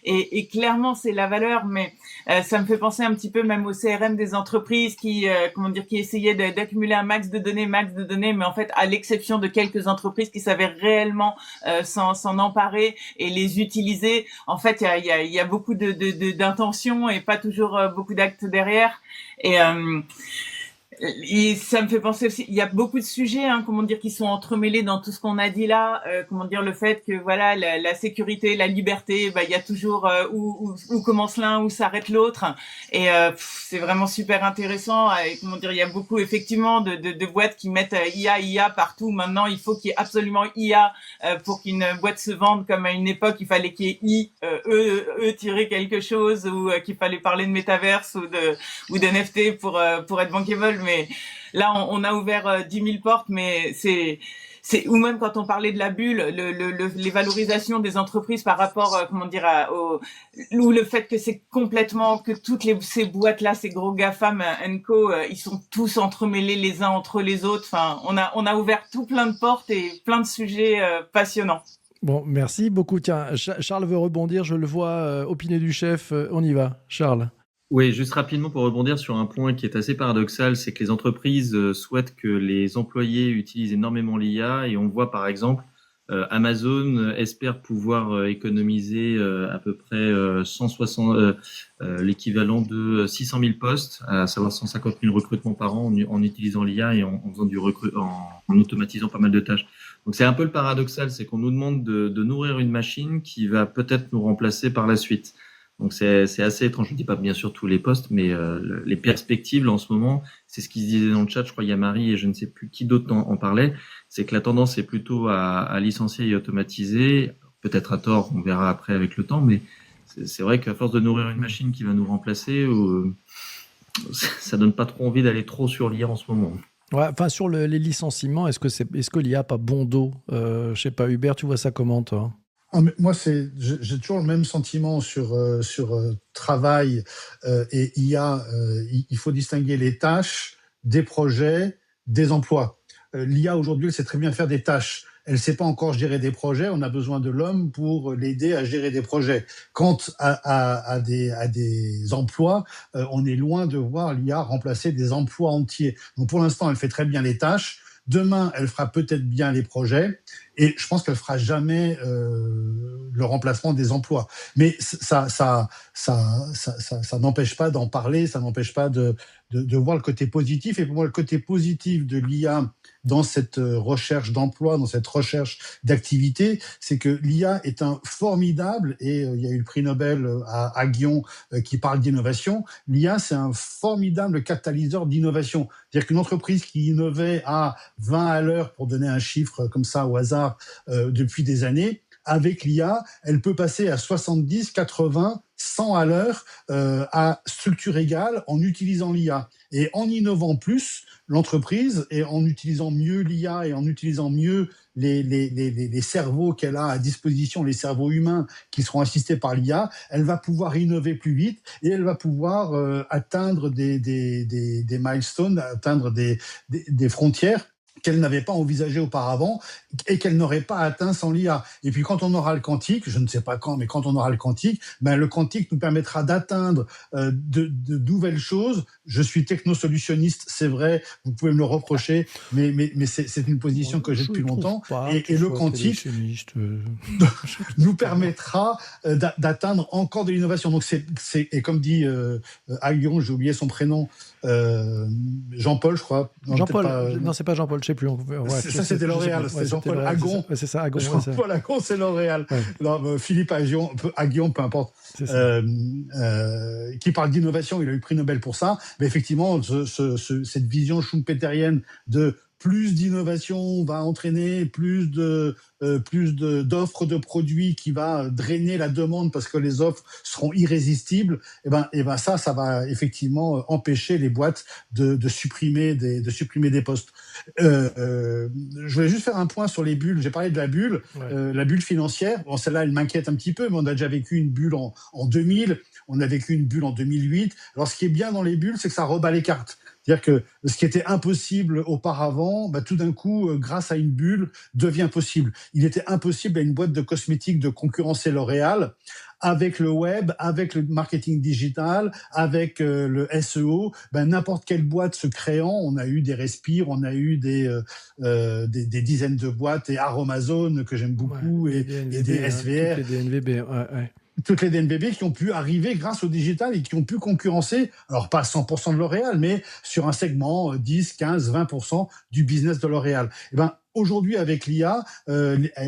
Et clairement c'est la valeur, mais ça me fait penser un petit peu même au CRM des entreprises qui essayaient d'accumuler un max de données, mais en fait à l'exception de quelques entreprises qui savaient réellement s'en emparer et les utiliser, en fait il y a beaucoup d'intentions et pas toujours beaucoup d'actes derrière. Et ça me fait penser aussi, il y a beaucoup de sujets, qui sont entremêlés dans tout ce qu'on a dit là. Le fait que voilà, la sécurité, la liberté, il y a toujours où commence l'un, où s'arrête l'autre. Et c'est vraiment super intéressant. Et il y a beaucoup effectivement de boîtes qui mettent IA partout. Maintenant, il faut qu'il y ait absolument IA pour qu'une boîte se vende. Comme à une époque, il fallait qu'il y ait tirer quelque chose, ou qu'il fallait parler de métaverse ou d'NFT pour être bankable. Mais là, on a ouvert 10 000 portes, mais c'est ou même quand on parlait de la bulle, les valorisations des entreprises par rapport, ou le fait que c'est complètement, que ces boîtes-là, ces gros GAFAM & Co, ils sont tous entremêlés les uns entre les autres. Enfin, on a ouvert tout plein de portes et plein de sujets passionnants. Bon, merci beaucoup. Tiens, Charles veut rebondir, je le vois, opiner du chef. On y va, Charles. Oui, juste rapidement pour rebondir sur un point qui est assez paradoxal, c'est que les entreprises souhaitent que les employés utilisent énormément l'IA et on voit par exemple Amazon espère pouvoir économiser à peu près 160, l'équivalent de 600 000 postes, à savoir 150 000 recrutements par an en utilisant l'IA et en faisant en automatisant pas mal de tâches. Donc c'est un peu le paradoxal, c'est qu'on nous demande de nourrir une machine qui va peut-être nous remplacer par la suite. Donc c'est assez étrange. Je ne dis pas bien sûr tous les postes, mais les perspectives là, en ce moment, c'est ce qui se disait dans le chat. Je crois qu'il y a Marie et je ne sais plus qui d'autre en parlait. C'est que la tendance est plutôt à licencier et automatiser. Peut-être à tort, on verra après avec le temps, mais c'est vrai qu'à force de nourrir une machine qui va nous remplacer, ça donne pas trop envie d'aller trop sur l'IA en ce moment. Ouais, enfin sur les licenciements, est-ce que l'IA a pas bon dos Je sais pas, Hubert, tu vois ça comment toi? Mais moi, j'ai toujours le même sentiment sur travail et IA. Il faut distinguer les tâches, des projets, des emplois. L'IA aujourd'hui, elle sait très bien faire des tâches. Elle ne sait pas encore gérer des projets. On a besoin de l'homme pour l'aider à gérer des projets. Quant à des emplois, on est loin de voir l'IA remplacer des emplois entiers. Donc pour l'instant, elle fait très bien les tâches. Demain, elle fera peut-être bien les projets et je pense qu'elle fera jamais le remplacement des emplois. Mais ça n'empêche pas d'en parler, ça n'empêche pas de voir le côté positif. Et pour moi, le côté positif de l'IA dans cette recherche d'emploi, dans cette recherche d'activité, c'est que l'IA est un formidable, et il y a eu le prix Nobel à Guion qui parle d'innovation, l'IA c'est un formidable catalyseur d'innovation. C'est-à-dire qu'une entreprise qui innovait à 20 à l'heure, pour donner un chiffre comme ça au hasard, depuis des années, avec l'IA, elle peut passer à 70, 80, 100 à l'heure à structure égale en utilisant l'IA. Et en innovant plus, l'entreprise, et en utilisant mieux l'IA et en utilisant mieux les cerveaux qu'elle a à disposition, les cerveaux humains qui seront assistés par l'IA, elle va pouvoir innover plus vite et elle va pouvoir atteindre des milestones, atteindre des frontières qu'elle n'avait pas envisagé auparavant et qu'elle n'aurait pas atteint sans l'IA. Et puis quand on aura le quantique, je ne sais pas quand, mais quand on aura le quantique nous permettra d'atteindre de nouvelles choses. Je suis technosolutionniste, c'est vrai, vous pouvez me le reprocher, mais c'est une position que j'ai depuis longtemps. Et le quantique nous permettra d'atteindre encore de l'innovation. Donc et comme dit Aguillon, j'ai oublié son prénom, Jean-Paul, je crois. Non, c'est pas Jean-Paul, je sais plus. Ça, c'était L'Oréal. C'était Jean-Paul Agon. C'est ça, Agon. Jean-Paul Agon, c'est L'Oréal. Ouais. Non, Philippe Aguillon, peu importe. Qui parle d'innovation, il a eu le prix Nobel pour ça. Mais effectivement, cette vision schumpeterienne de plus d'innovation va entraîner plus d'offres de produits qui va drainer la demande parce que les offres seront irrésistibles. Et ben ça va effectivement empêcher les boîtes de supprimer des postes. Je voulais juste faire un point sur les bulles. J'ai parlé de la bulle, la bulle financière. Bon, celle-là, elle m'inquiète un petit peu, mais on a déjà vécu une bulle en 2000. On a vécu une bulle en 2008. Alors, ce qui est bien dans les bulles, c'est que ça rebat les cartes. C'est-à-dire que ce qui était impossible auparavant, tout d'un coup, grâce à une bulle, devient possible. Il était impossible à une boîte de cosmétiques de concurrencer L'Oréal. Avec le web, avec le marketing digital, avec le SEO, n'importe quelle boîte se créant, on a eu des Respire, on a eu des dizaines de boîtes, et Aromazone, que j'aime beaucoup, et des SVR. Toutes les DNVB, toutes les DNVB qui ont pu arriver grâce au digital et qui ont pu concurrencer, alors pas 100% de L'Oréal, mais sur un segment 10, 15, 20% du business de L'Oréal. Aujourd'hui, avec l'IA,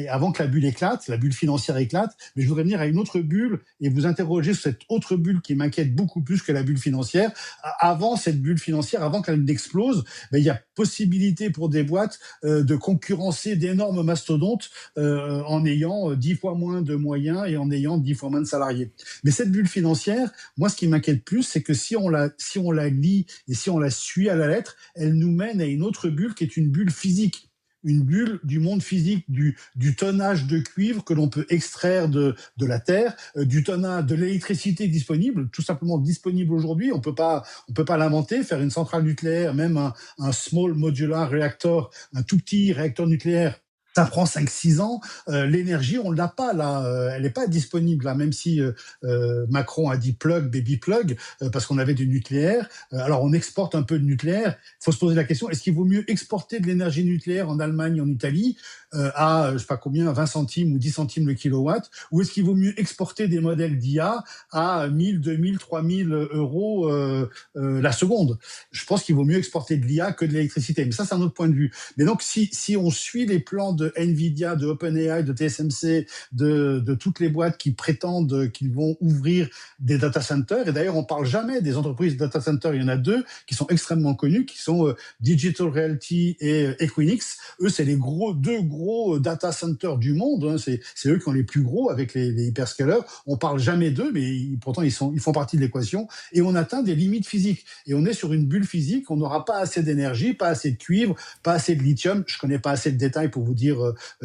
avant que la bulle éclate, la bulle financière éclate, mais je voudrais venir à une autre bulle et vous interroger sur cette autre bulle qui m'inquiète beaucoup plus que la bulle financière. Avant cette bulle financière, avant qu'elle n'explose, il y a possibilité pour des boîtes de concurrencer d'énormes mastodontes en ayant 10 fois moins de moyens et en ayant 10 fois moins de salariés. Mais cette bulle financière, moi, ce qui m'inquiète plus, c'est que si on la lit et si on la suit à la lettre, elle nous mène à une autre bulle qui est une bulle physique. une bulle du monde physique, du tonnage de cuivre que l'on peut extraire de la Terre, du tonnage de l'électricité disponible, tout simplement disponible aujourd'hui. On peut pas l'inventer, faire une centrale nucléaire, même un small modular reactor, un tout petit réacteur nucléaire. Ça prend 5-6 ans. L'énergie, on ne l'a pas là. Elle n'est pas disponible là, même si Macron a dit plug, baby plug, parce qu'on avait du nucléaire. Alors on exporte un peu de nucléaire. Il faut se poser la question, est-ce qu'il vaut mieux exporter de l'énergie nucléaire en Allemagne, en Italie, à, je sais pas combien, 20 centimes ou 10 centimes le kilowatt, ou est-ce qu'il vaut mieux exporter des modèles d'IA à 1000, 2000, 3000 euros la seconde? Je pense qu'il vaut mieux exporter de l'IA que de l'électricité. Mais ça, c'est un autre point de vue. Mais donc, si on suit les plans de Nvidia, de OpenAI, de TSMC, de toutes les boîtes qui prétendent qu'ils vont ouvrir des data centers, et d'ailleurs, on parle jamais des entreprises data centers, il y en a deux qui sont extrêmement connues, qui sont Digital Realty et Equinix. Eux, c'est les deux gros data centers du monde, hein. C'est eux qui ont les plus gros avec les hyperscalers. On parle jamais d'eux, mais pourtant ils font partie de l'équation, et on atteint des limites physiques. Et on est sur une bulle physique, on n'aura pas assez d'énergie, pas assez de cuivre, pas assez de lithium. Je connais pas assez de détails pour vous dire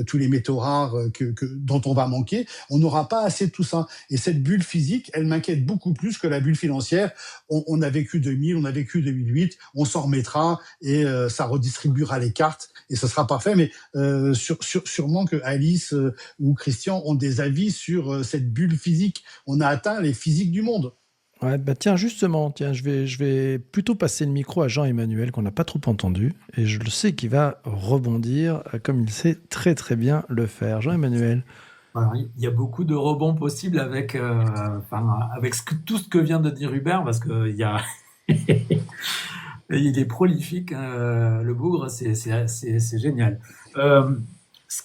tous les métaux rares dont on va manquer. On n'aura pas assez de tout ça. Et cette bulle physique, elle m'inquiète beaucoup plus que la bulle financière. On a vécu 2000, on a vécu 2008, on s'en remettra et ça redistribuera les cartes et ce sera parfait. Mais sûrement que Alice ou Christian ont des avis sur cette bulle physique. On a atteint les physiques du monde. Ouais, bah tiens, justement, je vais plutôt passer le micro à Jean-Emmanuel, qu'on n'a pas trop entendu, et je le sais qu'il va rebondir comme il sait très très bien le faire. Jean-Emmanuel. Alors, il y a beaucoup de rebonds possibles avec tout ce que vient de dire Hubert, parce que il est prolifique, hein, le bougre, c'est génial. Ce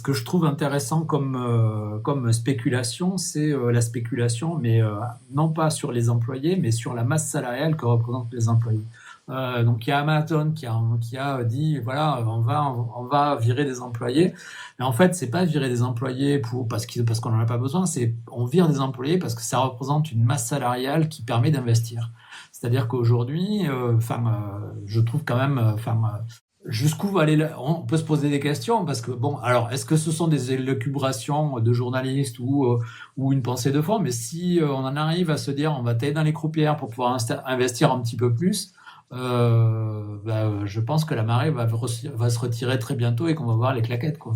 que je trouve intéressant comme spéculation, c'est la spéculation, mais non pas sur les employés, mais sur la masse salariale que représentent les employés. Donc il y a Amazon qui a dit voilà, on va virer des employés. Mais en fait, c'est pas virer des employés parce qu'on en a pas besoin, c'est on vire des employés parce que ça représente une masse salariale qui permet d'investir. C'est-à-dire qu'aujourd'hui, je trouve quand même, jusqu'où va aller on peut se poser des questions parce que bon, alors est-ce que ce sont des élucubrations de journalistes ou une pensée de fond? Mais si on en arrive à se dire on va tailler dans les croupières pour pouvoir investir un petit peu plus, je pense que la marée va se retirer très bientôt et qu'on va voir les claquettes, quoi.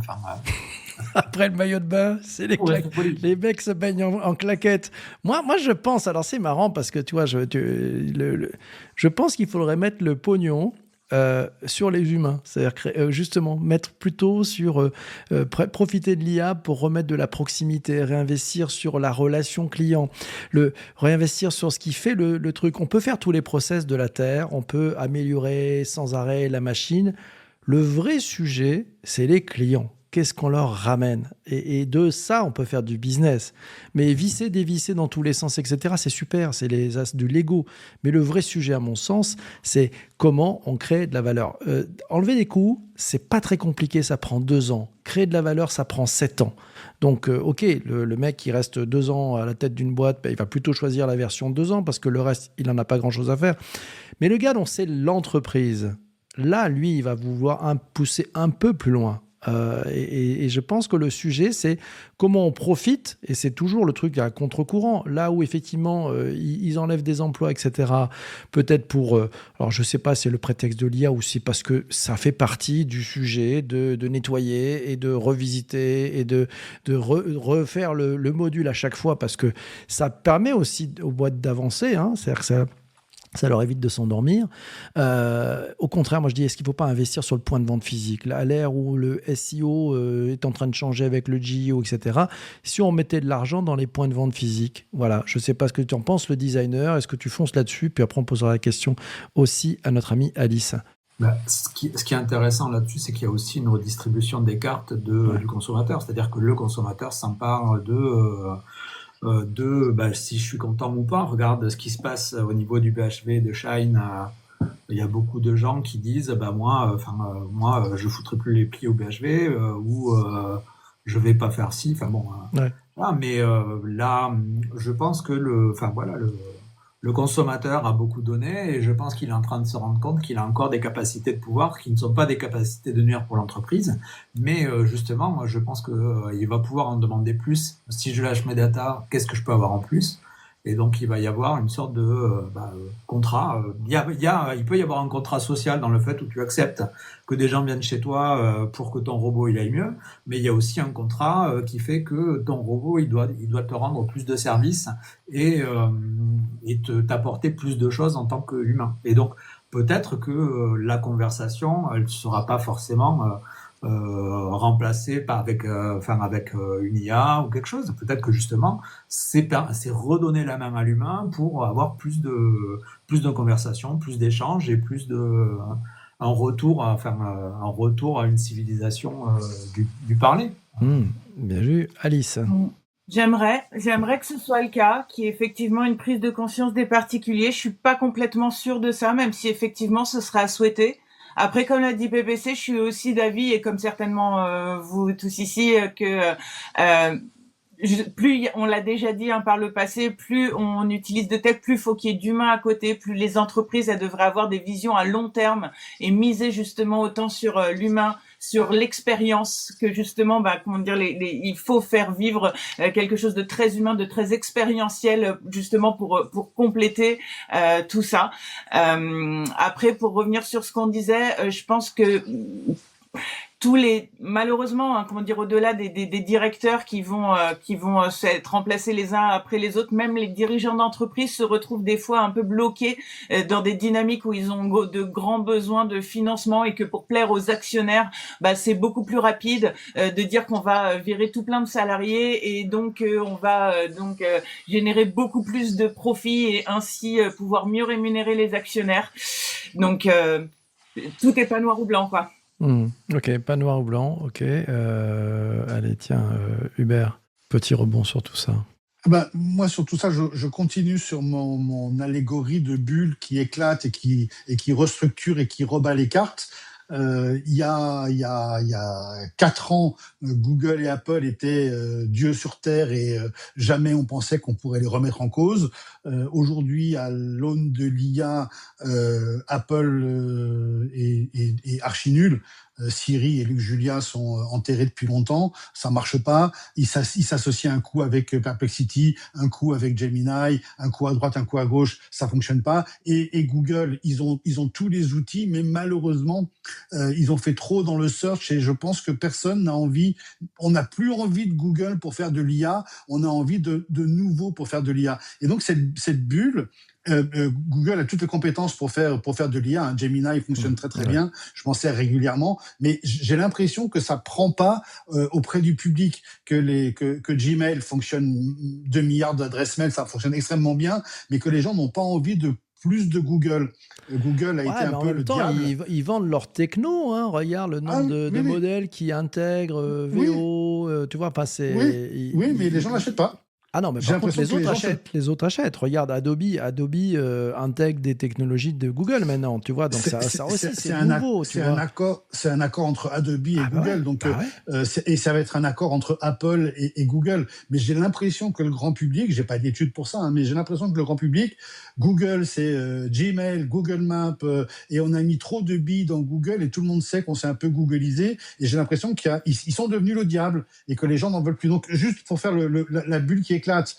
Après le maillot de bain, c'est les mecs se baignent en claquettes. Moi, je pense, alors c'est marrant parce que tu vois, je pense qu'il faudrait mettre le pognon sur les humains, c'est-à-dire justement mettre plutôt sur profiter de l'IA pour remettre de la proximité, réinvestir sur la relation client, réinvestir sur ce qui fait le truc. On peut faire tous les process de la Terre, on peut améliorer sans arrêt la machine. Le vrai sujet, c'est les clients. Qu'est-ce qu'on leur ramène ? Et de ça, on peut faire du business. Mais visser, dévisser dans tous les sens, etc., c'est super, c'est du Lego. Mais le vrai sujet, à mon sens, c'est comment on crée de la valeur. Enlever des coûts, c'est pas très compliqué, ça prend 2 ans. Créer de la valeur, ça prend 7 ans. Donc, OK, le mec qui reste 2 ans à la tête d'une boîte, il va plutôt choisir la version 2 ans parce que le reste, il n'en a pas grand-chose à faire. Mais le gars dont c'est l'entreprise, là, lui, il va vouloir pousser un peu plus loin. Et je pense que le sujet, c'est comment on profite, et c'est toujours le truc à contre-courant, là où effectivement ils enlèvent des emplois, etc. Peut-être alors je sais pas, c'est le prétexte de l'IA ou c'est parce que ça fait partie du sujet de nettoyer et de revisiter et de refaire le module à chaque fois, parce que ça permet aussi aux boîtes d'avancer, hein, c'est-à-dire que ça leur évite de s'endormir. Au contraire, moi je dis, est-ce qu'il ne faut pas investir sur le point de vente physique ? Là, à l'ère où le SEO est en train de changer avec le GEO, etc., si on mettait de l'argent dans les points de vente physiques, voilà, je ne sais pas ce que tu en penses, le designer, est-ce que tu fonces là-dessus ? Puis après, on posera la question aussi à notre amie Alice. Ce qui est intéressant là-dessus, c'est qu'il y a aussi une redistribution des cartes du consommateur. C'est-à-dire que le consommateur s'empare si je suis content ou pas. Regarde ce qui se passe au niveau du BHV de Shine. Il y a beaucoup de gens qui disent moi je foutrai plus les plis au BHV ou je vais pas faire ci. Ouais. Là, mais là, je pense que le consommateur a beaucoup donné et je pense qu'il est en train de se rendre compte qu'il a encore des capacités de pouvoir qui ne sont pas des capacités de nuire pour l'entreprise. Mais justement, moi, je pense qu'il va pouvoir en demander plus. Si je lâche mes data, qu'est-ce que je peux avoir en plus ? Et donc, il va y avoir une sorte de contrat. Il peut y avoir un contrat social dans le fait où tu acceptes que des gens viennent chez toi pour que ton robot il aille mieux. Mais il y a aussi un contrat qui fait que ton robot il doit te rendre plus de services et t'apporter plus de choses en tant qu'humain. Et donc, peut-être que la conversation, elle ne sera pas forcément remplacée avec une IA ou quelque chose. Peut-être que justement, c'est redonner la main à l'humain pour avoir plus de conversations, plus d'échanges et plus un retour à une civilisation du parler. Bien vu, Alice. J'aimerais que ce soit le cas, qu'il y ait effectivement une prise de conscience des particuliers. Je suis pas complètement sûre de ça, même si effectivement ce serait à souhaiter. Après, comme l'a dit PPC, je suis aussi d'avis, et comme certainement vous tous ici, que plus on l'a déjà dit par le passé, plus on utilise de tech, plus faut qu'il y ait d'humains à côté, plus les entreprises elles devraient avoir des visions à long terme et miser justement autant sur l'humain, sur l'expérience, que justement il faut faire vivre quelque chose de très humain, de très expérientiel, justement pour compléter tout ça. Après, pour revenir sur ce qu'on disait, je pense que malheureusement, au-delà des directeurs qui vont être remplacés les uns après les autres, même les dirigeants d'entreprise se retrouvent des fois un peu bloqués dans des dynamiques où ils ont de grands besoins de financement, et que pour plaire aux actionnaires, c'est beaucoup plus rapide de dire qu'on va virer tout plein de salariés, et donc on va générer beaucoup plus de profits et ainsi pouvoir mieux rémunérer les actionnaires. Donc tout est pas noir ou blanc, quoi. Ok, pas noir ou blanc, ok. Allez, tiens, Hubert, petit rebond sur tout ça. Moi, sur tout ça, je continue sur mon allégorie de bulle qui éclate et qui restructure et qui rebat les cartes. Il y a 4 ans, Google et Apple étaient Dieu sur terre et jamais on pensait qu'on pourrait les remettre en cause. Aujourd'hui, à l'aune de l'IA, Apple est archi nul. Siri et Luc Julia sont enterrés depuis longtemps, ça marche pas. Ils s'associent un coup avec Perplexity, un coup avec Gemini, un coup à droite, un coup à gauche, ça fonctionne pas. Et Google, ils ont tous les outils, mais malheureusement, ils ont fait trop dans le search, et je pense que personne n'a envie. On n'a plus envie de Google pour faire de l'IA, on a envie de nouveau pour faire de l'IA. Et donc cette bulle. Google a toutes les compétences pour faire de l'IA. Gemini fonctionne très bien. Je m'en sers régulièrement, mais j'ai l'impression que ça prend pas auprès du public, que Gmail fonctionne 2 milliards d'adresses mail, ça fonctionne extrêmement bien, mais que les gens n'ont pas envie de plus de Google. Google a été un peu le diable. Ils vendent leur techno, hein. Regarde le nombre de modèles qui intègrent VO, tu vois, Oui, mais les gens n'achètent pas. Ah non, mais par contre, les autres achètent. Regarde, Adobe intègre des technologies de Google maintenant, tu vois. Donc ça aussi, c'est nouveau. C'est un accord entre Adobe et Google. Et ça va être un accord entre Apple et Google. Mais j'ai l'impression que le grand public, j'ai pas d'études pour ça, hein, mais j'ai l'impression que le grand public, Google, c'est Gmail, Google Maps, et on a mis trop de billes dans Google, et tout le monde sait qu'on s'est un peu googlisé. Et j'ai l'impression qu'ils sont devenus le diable et que les gens n'en veulent plus. Donc, juste pour faire la bulle qui éclate,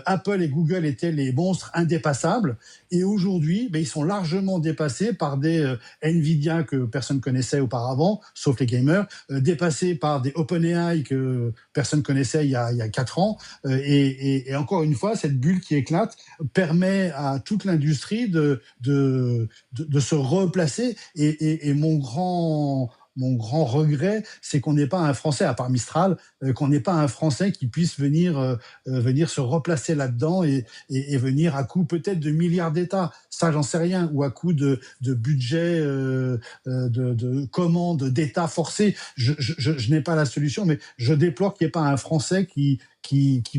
Apple et Google étaient les monstres indépassables, et aujourd'hui, ils sont largement dépassés par des Nvidia que personne connaissait auparavant, sauf les gamers, dépassés par des OpenAI que personne connaissait il y a 4 ans, et encore une fois, cette bulle qui éclate permet à toute l'industrie de se replacer, et mon grand regret, c'est qu'on n'ait pas un Français, à part Mistral, qu'on n'ait pas un Français qui puisse venir se replacer là-dedans et venir à coup peut-être de milliards d'États, ça j'en sais rien, ou à coup de budget, de commandes d'États forcés. Je n'ai pas la solution, mais je déplore qu'il n'y ait pas un Français qui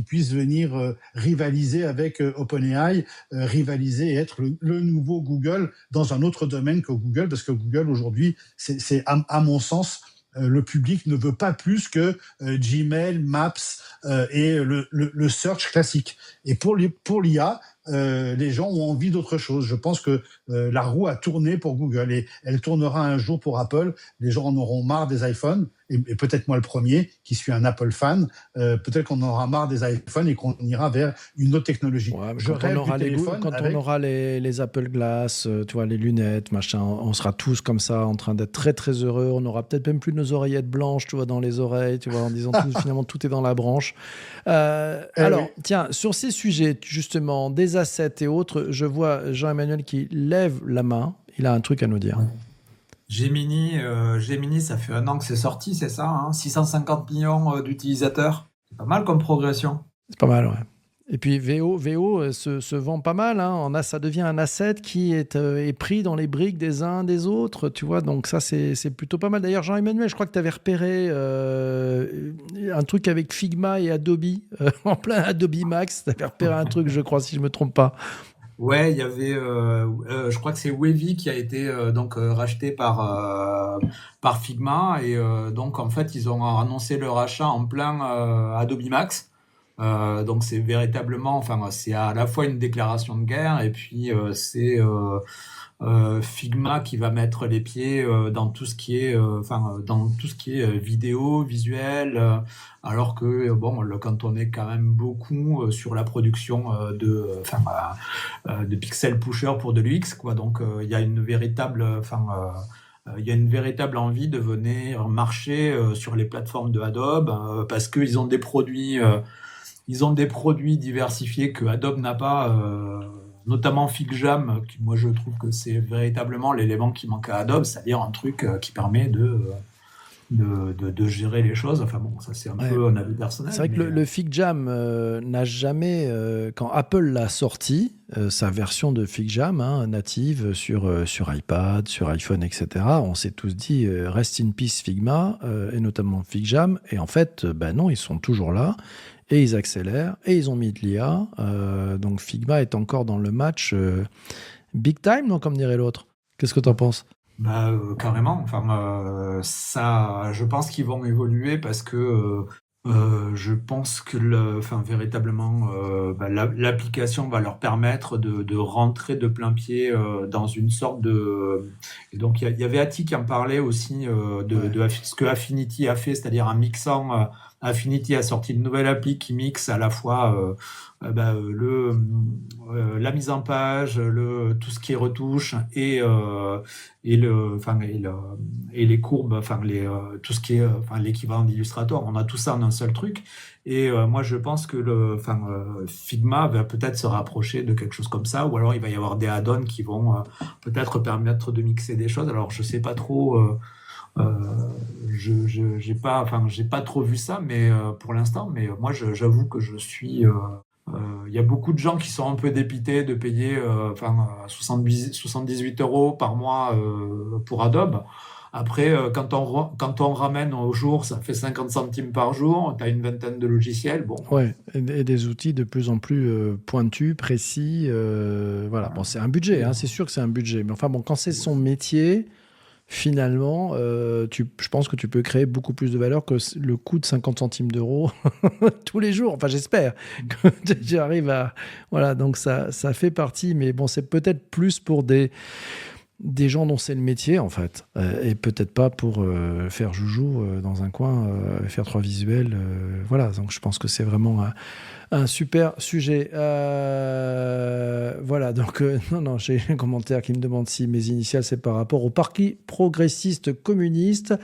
puisse venir rivaliser avec OpenAI, rivaliser et être le nouveau Google dans un autre domaine que Google, parce que Google aujourd'hui, c'est à mon sens, le public ne veut pas plus que Gmail, Maps et le search classique. Et pour l'IA, les gens ont envie d'autre chose. Je pense que la roue a tourné pour Google et elle tournera un jour pour Apple. Les gens en auront marre des iPhones, et peut-être moi le premier, qui suis un Apple fan, peut-être qu'on en aura marre des iPhones et qu'on ira vers une autre technologie. Ouais, mais Je quand on rêve aura du téléphone quand avec... on aura les Apple Glass, tu vois, les lunettes, machin, on sera tous comme ça, en train d'être très très heureux. On aura peut-être même plus nos oreillettes blanches, tu vois, dans les oreilles, tu vois, en disant finalement tout est dans la branche. Alors, oui. tiens, sur ces sujets, justement, des assets et autres, je vois Jean-Emmanuel qui lève la main. Il a un truc à nous dire. Gemini, ça fait 1 an que c'est sorti, c'est ça, hein, 650 millions d'utilisateurs. C'est pas mal comme progression. C'est pas mal, ouais. Et puis VO se vend pas mal. Hein. Ça devient un asset qui est pris dans les briques des uns des autres, tu vois. Donc ça, c'est plutôt pas mal. D'ailleurs, Jean-Emmanuel, je crois que tu avais repéré un truc avec Figma et Adobe, en plein Adobe Max. Tu avais repéré un truc, je crois, si je me trompe pas. Ouais, il y avait, je crois que c'est Wavy qui a été racheté par Figma et donc en fait ils ont annoncé le rachat en plein Adobe Max. Donc c'est véritablement, enfin c'est à la fois une déclaration de guerre et puis c'est Figma qui va mettre les pieds dans tout ce qui est, dans tout ce qui est vidéo, visuel, alors que quand on est quand même beaucoup sur la production de pixel pusher pour de l'UX, quoi. Donc il y a une véritable, il y a une véritable envie de venir marcher sur les plateformes de Adobe parce qu'ils ont des produits. Ils ont des produits diversifiés que Adobe n'a pas, notamment FigJam, qui moi je trouve que c'est véritablement l'élément qui manque à Adobe, c'est-à-dire un truc qui permet de gérer les choses. Enfin bon, ça c'est un peu un avis personnel. C'est vrai que le FigJam n'a jamais, quand Apple l'a sorti, sa version de FigJam native sur iPad, sur iPhone, etc., on s'est tous dit rest in peace Figma, et notamment FigJam. Et en fait, non, ils sont toujours là. Et ils accélèrent, et ils ont mis de l'IA. Donc Figma est encore dans le match big time, non, comme dirait l'autre. Qu'est-ce que tu en penses ? Carrément. Ça, je pense qu'ils vont évoluer parce que je pense que véritablement, l'application va leur permettre de rentrer de plein pied dans une sorte de... Et donc, il y avait Ati qui en parlait aussi de ce que Affinity a fait, c'est-à-dire en mixant... Affinity a sorti une nouvelle appli qui mixe à la fois la mise en page, tout ce qui est retouche et les courbes, tout ce qui est l'équivalent d'Illustrator. On a tout ça en un seul truc. Et moi, je pense que Figma va peut-être se rapprocher de quelque chose comme ça, ou alors il va y avoir des add-ons qui vont peut-être permettre de mixer des choses. Alors, je sais pas trop. J'ai pas trop vu ça, mais pour l'instant, mais moi, j'avoue que je suis. Il y a beaucoup de gens qui sont un peu dépités de payer 78 € par mois pour Adobe. Après, quand on ramène au jour, ça fait 50 centimes par jour, tu as une vingtaine de logiciels. Bon. Ouais, et des outils de plus en plus pointus, précis. Voilà. Bon, c'est un budget, c'est sûr que c'est un budget. Mais enfin, bon, quand c'est son métier, finalement, je pense que tu peux créer beaucoup plus de valeur que le coût de 50 centimes d'euros tous les jours. Enfin, j'espère que tu arrives à... Voilà, donc ça fait partie. Mais bon, c'est peut-être plus pour des gens dont c'est le métier, en fait. Et peut-être pas pour faire joujou dans un coin, faire 3 visuels. Voilà, donc je pense que c'est vraiment un super sujet. Voilà, donc non, j'ai un commentaire qui me demande si mes initiales, c'est par rapport au Parti progressiste communiste.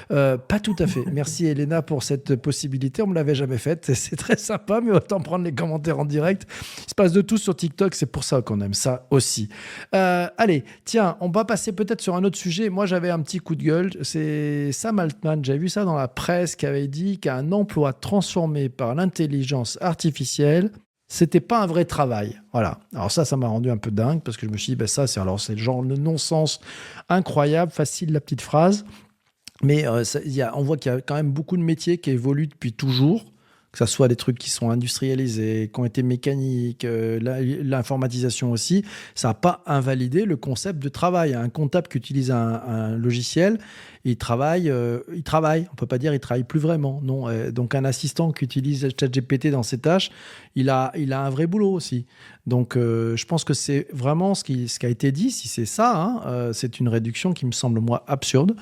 Pas tout à fait. Merci Elena pour cette possibilité. On me l'avait jamais faite. C'est très sympa, mais autant prendre les commentaires en direct. Il se passe de tout sur TikTok. C'est pour ça qu'on aime ça aussi. Allez, tiens, on va passer peut-être sur un autre sujet. Moi, j'avais un petit coup de gueule. C'est Sam Altman. J'avais vu ça dans la presse qui avait dit qu'un emploi transformé par l'intelligence artificielle, c'était pas un vrai travail. Voilà. Alors ça m'a rendu un peu dingue parce que je me suis dit, c'est le genre de non-sens incroyable, facile la petite phrase. Mais on voit qu'il y a quand même beaucoup de métiers qui évoluent depuis toujours, que ce soit des trucs qui sont industrialisés, qui ont été mécaniques, l'informatisation aussi. Ça n'a pas invalidé le concept de travail. Un comptable qui utilise un logiciel, Il travaille. On peut pas dire il travaille plus vraiment. Non. Donc un assistant qui utilise ChatGPT dans ses tâches, il a un vrai boulot aussi. Donc je pense que c'est vraiment ce qui a été dit. Si c'est ça, hein, c'est une réduction qui me semble moi absurde.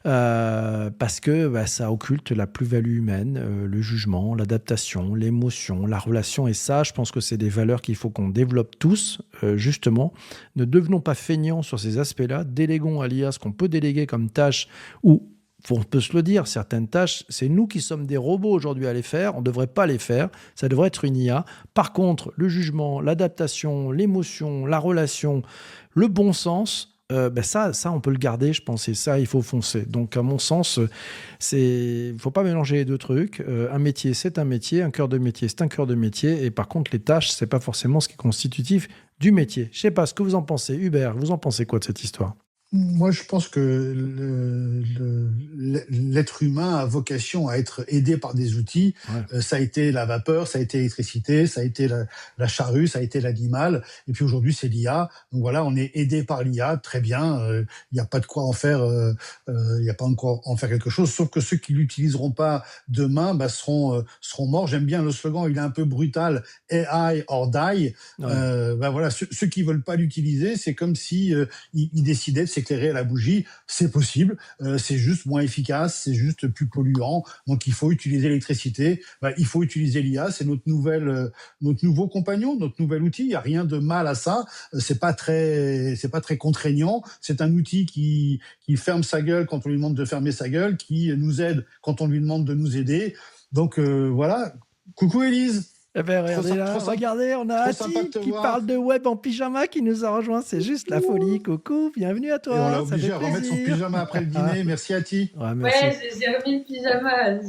Parce que ça occulte la plus-value humaine, le jugement, l'adaptation, l'émotion, la relation. Et ça, je pense que c'est des valeurs qu'il faut qu'on développe tous, justement. Ne devenons pas feignants sur ces aspects-là. Déléguons à l'IA ce qu'on peut déléguer comme tâche ou on peut se le dire, certaines tâches, c'est nous qui sommes des robots aujourd'hui à les faire. On ne devrait pas les faire. Ça devrait être une IA. Par contre, le jugement, l'adaptation, l'émotion, la relation, le bon sens, ça, on peut le garder, je pense. Et ça, il faut foncer. Donc, à mon sens, il ne faut pas mélanger les deux trucs. Un métier, c'est un métier. Un cœur de métier, c'est un cœur de métier. Et par contre, les tâches, ce n'est pas forcément ce qui est constitutif du métier. Je ne sais pas ce que vous en pensez. Hubert, vous en pensez quoi de cette histoire ? Moi, je pense que l'être humain a vocation à être aidé par des outils. Ouais. Ça a été la vapeur, ça a été l'électricité, ça a été la charrue, ça a été l'animal. Et puis aujourd'hui, c'est l'IA. Donc voilà, on est aidé par l'IA, très bien. Il n'y a pas de quoi en faire. Il n'y a pas de quoi en faire quelque chose. Sauf que ceux qui l'utiliseront pas demain seront morts. J'aime bien le slogan. Il est un peu brutal. AI or die. Ouais. Voilà, ceux qui veulent pas l'utiliser, c'est comme si ils décidaient de s'éclairer à la bougie. C'est possible, c'est juste moins efficace, c'est juste plus polluant. Donc il faut utiliser l'électricité, il faut utiliser l'IA, c'est notre nouveau compagnon, notre nouvel outil. Il n'y a rien de mal à ça. C'est pas très contraignant. C'est un outil qui ferme sa gueule quand on lui demande de fermer sa gueule, qui nous aide quand on lui demande de nous aider. Donc voilà. Coucou Élise. Eh ben, regardez, on a Ati qui parle de web en pyjama qui nous a rejoint. C'est juste la folie. Coucou, bienvenue à toi. Et on l'a obligé à remettre son pyjama après le dîner. Merci Ati. Merci. Ouais, j'ai remis le pyjama.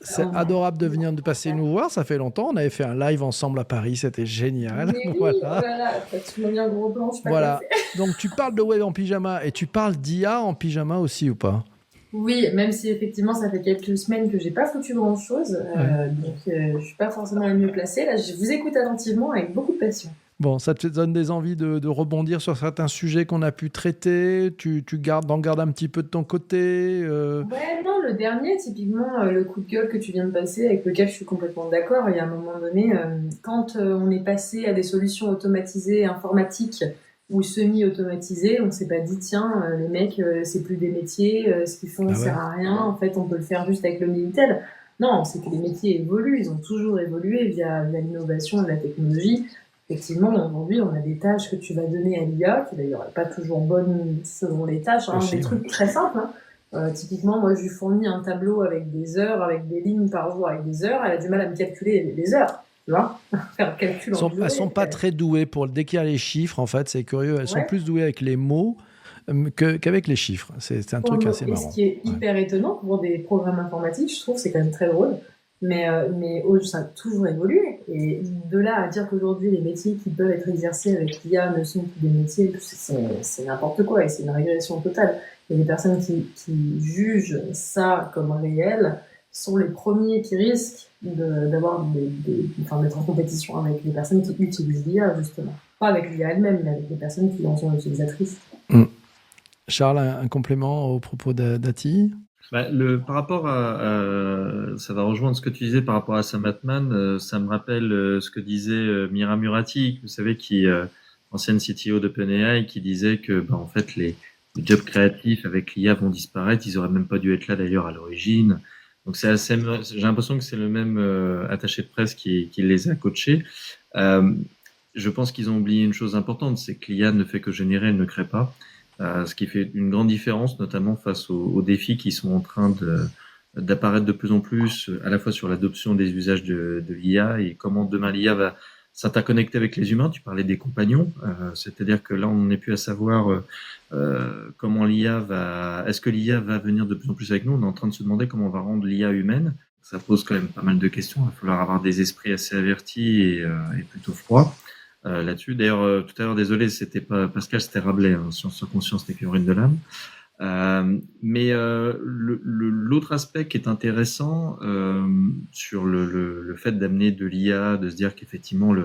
C'est adorable de venir de passer nous voir. Ça fait longtemps. On avait fait un live ensemble à Paris. C'était génial. Mais oui, voilà. Tu m'as mis un gros plan. Voilà. Donc tu parles de web en pyjama et tu parles d'IA en pyjama aussi ou pas ? Oui, même si effectivement ça fait quelques semaines que j'ai pas foutu grand chose, donc je suis pas forcément la mieux placée. Là, je vous écoute attentivement avec beaucoup de passion. Bon, ça te donne des envies de rebondir sur certains sujets qu'on a pu traiter. Tu gardes un petit peu de ton côté. Ouais, non, le dernier, typiquement, le coup de gueule que tu viens de passer, avec lequel je suis complètement d'accord. Il y a un moment donné, quand on est passé à des solutions automatisées informatiques ou semi-automatisées, on s'est pas dit tiens, les mecs, c'est plus des métiers, ce qu'ils font sert à rien, en fait on peut le faire juste avec le Minitel. Non, c'est que les métiers évoluent, ils ont toujours évolué via l'innovation et la technologie. Effectivement, aujourd'hui, on a des tâches que tu vas donner à l'IA, qui d'ailleurs n'est pas toujours bonne selon les tâches, des trucs très simples. Typiquement, moi je lui fournis un tableau avec des heures, avec des lignes par jour, avec des heures, elle a du mal à me calculer les heures. Tu vois, faire le calcul en durée. Elles sont pas très douées dès qu'il y a les chiffres, en fait, c'est curieux. Elles sont plus douées avec les mots qu'avec les chiffres. C'est un truc assez marrant. Ce qui est hyper étonnant pour des programmes informatiques, je trouve, c'est quand même très drôle. Mais ça a toujours évolué. Et de là à dire qu'aujourd'hui, les métiers qui peuvent être exercés avec l'IA ne sont plus des métiers, c'est n'importe quoi et c'est une régression totale. Et les personnes qui jugent ça comme réel sont les premiers qui risquent d'être en compétition avec les personnes qui utilisent l'IA, justement. Pas avec l'IA elle-même, mais avec les personnes qui en sont utilisatrices. Charles, un complément au propos d'Ati ? Par rapport ça va rejoindre ce que tu disais par rapport à Sam Altman. Ça me rappelle ce que disait Mira Murati, vous savez, qui ancienne CTO d'OpenAI, qui disait que en fait les jobs créatifs avec l'IA vont disparaître. Ils auraient même pas dû être là d'ailleurs à l'origine. Donc j'ai l'impression que c'est le même attaché de presse qui les a coachés. Je pense qu'ils ont oublié une chose importante, c'est que l'IA ne fait que générer, elle ne crée pas. Ce qui fait une grande différence, notamment face aux défis qui sont en train d'apparaître de plus en plus, à la fois sur l'adoption des usages de l'IA et comment demain l'IA va s'interconnecter avec les humains. Tu parlais des compagnons, c'est-à-dire que là on n'est plus à savoir comment est-ce que l'IA va venir de plus en plus avec nous. On est en train de se demander comment on va rendre l'IA humaine. Ça pose quand même pas mal de questions. Il va falloir avoir des esprits assez avertis et plutôt froids. Là-dessus. D'ailleurs, tout à l'heure, désolé, c'était pas Pascal, c'était Rabelais, Science sur conscience, l'écrivaine de l'âme. Mais l'autre aspect qui est intéressant sur le fait d'amener de l'IA, de se dire qu'effectivement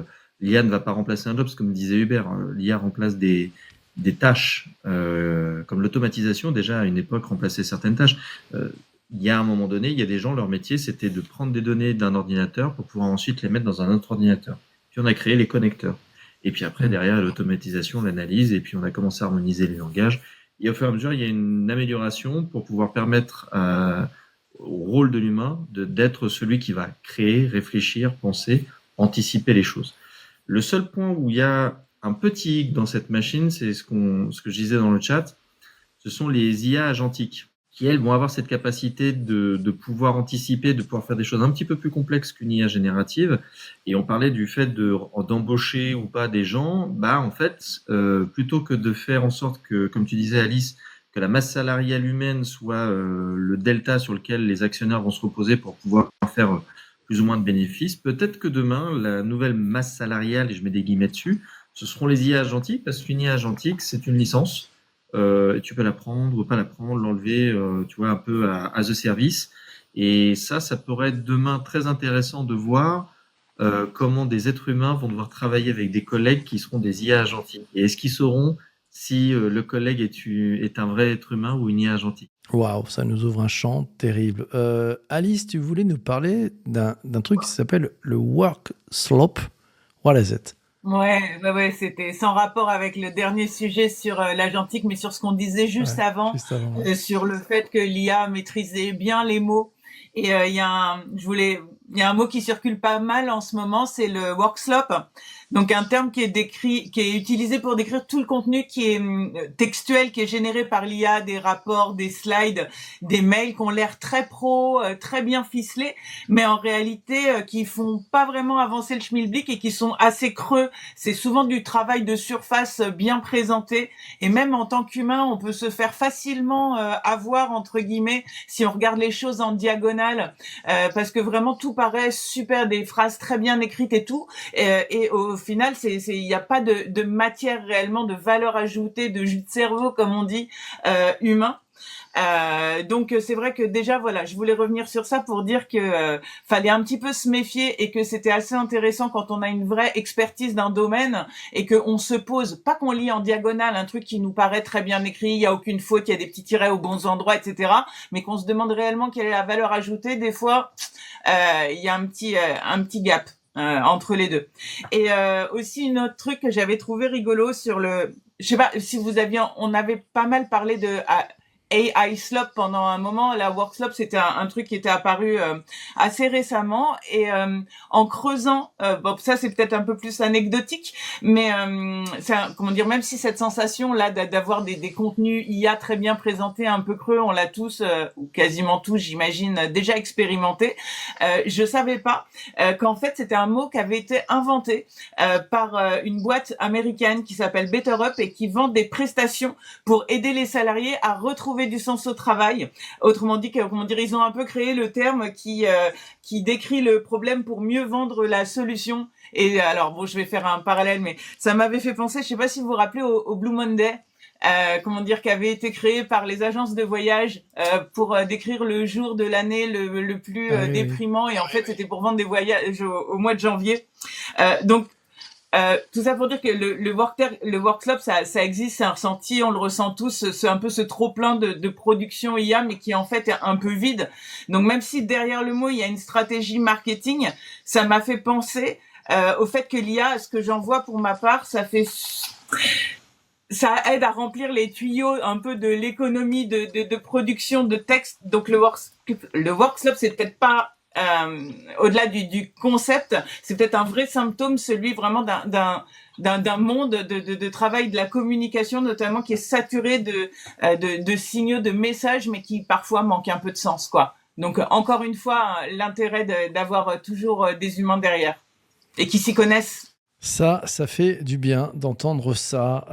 l'IA ne va pas remplacer un job, parce que comme disait Hubert, l'IA remplace des des tâches, comme l'automatisation, déjà à une époque remplaçait certaines tâches. Il y a un moment donné, il y a des gens, leur métier, c'était de prendre des données d'un ordinateur pour pouvoir ensuite les mettre dans un autre ordinateur. Puis on a créé les connecteurs. Et puis après, derrière, l'automatisation, l'analyse, et puis on a commencé à harmoniser les langages. Et au fur et à mesure, il y a une amélioration pour pouvoir permettre au rôle de l'humain d'être celui qui va créer, réfléchir, penser, anticiper les choses. Le seul point où il y a un petit hic dans cette machine, c'est ce que je disais dans le chat, ce sont les IA agentiques, qui, elles, vont avoir cette capacité de pouvoir anticiper, de pouvoir faire des choses un petit peu plus complexes qu'une IA générative. Et on parlait du fait d'embaucher ou pas des gens. En fait, plutôt que de faire en sorte que, comme tu disais, Alice, que la masse salariale humaine soit le delta sur lequel les actionnaires vont se reposer pour pouvoir faire plus ou moins de bénéfices, peut-être que demain, la nouvelle masse salariale, et je mets des guillemets dessus, ce seront les IA agentiques, parce qu'une IA agentique, c'est une licence. Tu peux la prendre ou pas la prendre, l'enlever, tu vois, un peu à the service. Et ça pourrait être demain très intéressant de voir comment des êtres humains vont devoir travailler avec des collègues qui seront des IA agentiques. Et est-ce qu'ils sauront si le collègue est un vrai être humain ou une IA agentique? Waouh, ça nous ouvre un champ terrible. Alice, tu voulais nous parler d'un truc qui s'appelle le work slope. What is it? Ouais, c'était sans rapport avec le dernier sujet sur l'agentique, mais sur ce qu'on disait juste avant, sur le fait que l'IA maîtrisait bien les mots. Et il y a un mot qui circule pas mal en ce moment, c'est le work slope. Donc un terme qui est utilisé pour décrire tout le contenu qui est textuel, qui est généré par l'IA, des rapports, des slides, des mails qui ont l'air très pro, très bien ficelés, mais en réalité qui font pas vraiment avancer le schmilblick et qui sont assez creux. C'est souvent du travail de surface bien présenté, et même en tant qu'humain, on peut se faire facilement avoir entre guillemets si on regarde les choses en diagonale, parce que vraiment tout paraît super, des phrases très bien écrites et tout, et au final, il n'y a pas de matière réellement, de valeur ajoutée, de jus de cerveau, comme on dit, humain. Donc c'est vrai que déjà voilà, je voulais revenir sur ça pour dire que fallait un petit peu se méfier et que c'était assez intéressant quand on a une vraie expertise d'un domaine et que on se pose, pas qu'on lit en diagonale un truc qui nous paraît très bien écrit, il y a aucune faute, il y a des petits tirets aux bons endroits, etc. Mais qu'on se demande réellement quelle est la valeur ajoutée. Des fois, il y a un petit gap. Entre les deux. Et aussi une autre truc que j'avais trouvé rigolo sur je sais pas si on avait pas mal parlé de AI slope pendant un moment. La work slope, c'était un truc qui était apparu assez récemment, et en creusant, bon, ça c'est peut-être un peu plus anecdotique, mais comment dire, même si cette sensation là d'avoir des contenus IA très bien présentés, un peu creux, on l'a tous ou quasiment tous, j'imagine, déjà expérimenté. Je savais pas qu'en fait c'était un mot qui avait été inventé par une boîte américaine qui s'appelle Better Up et qui vend des prestations pour aider les salariés à retrouver du sens au travail. Autrement dit, comment dire, ils ont un peu créé le terme qui décrit le problème pour mieux vendre la solution. Et alors bon, je vais faire un parallèle, mais ça m'avait fait penser, je sais pas si vous vous rappelez, au Blue Monday. Comment dire, qui avait été créé par les agences de voyage pour décrire le jour de l'année le plus déprimant, et en fait c'était pour vendre des voyages au mois de janvier. Donc tout ça pour dire que le work slope, ça existe, c'est un ressenti, on le ressent tous, c'est un peu ce trop plein de production IA, mais qui en fait est un peu vide. Donc même si derrière le mot il y a une stratégie marketing, ça m'a fait penser au fait que l'IA, ce que j'en vois pour ma part, ça aide à remplir les tuyaux un peu de l'économie de production de texte. Donc le work slope, c'est peut-être pas au-delà du concept, c'est peut-être un vrai symptôme, celui vraiment d'un monde de travail, de la communication notamment, qui est saturé de signaux, de messages, mais qui parfois manque un peu de sens, quoi. Donc encore une fois, l'intérêt d'avoir toujours des humains derrière et qui s'y connaissent. Ça fait du bien d'entendre ça.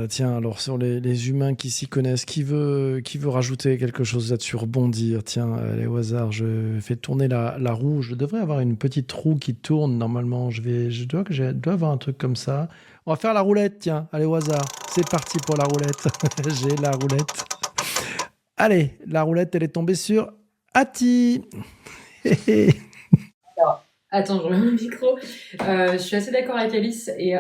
Tiens, alors sur les humains qui s'y connaissent, qui veut rajouter quelque chose là-dessus, rebondir? Tiens, allez, au hasard, je fais tourner la roue. Je devrais avoir une petite roue qui tourne normalement. Je dois avoir un truc comme ça. On va faire la roulette, tiens. Allez, au hasard. C'est parti pour la roulette. J'ai la roulette. Allez, la roulette, elle est tombée sur Ati. Attends, je remets le micro. Je suis assez d'accord avec Alice et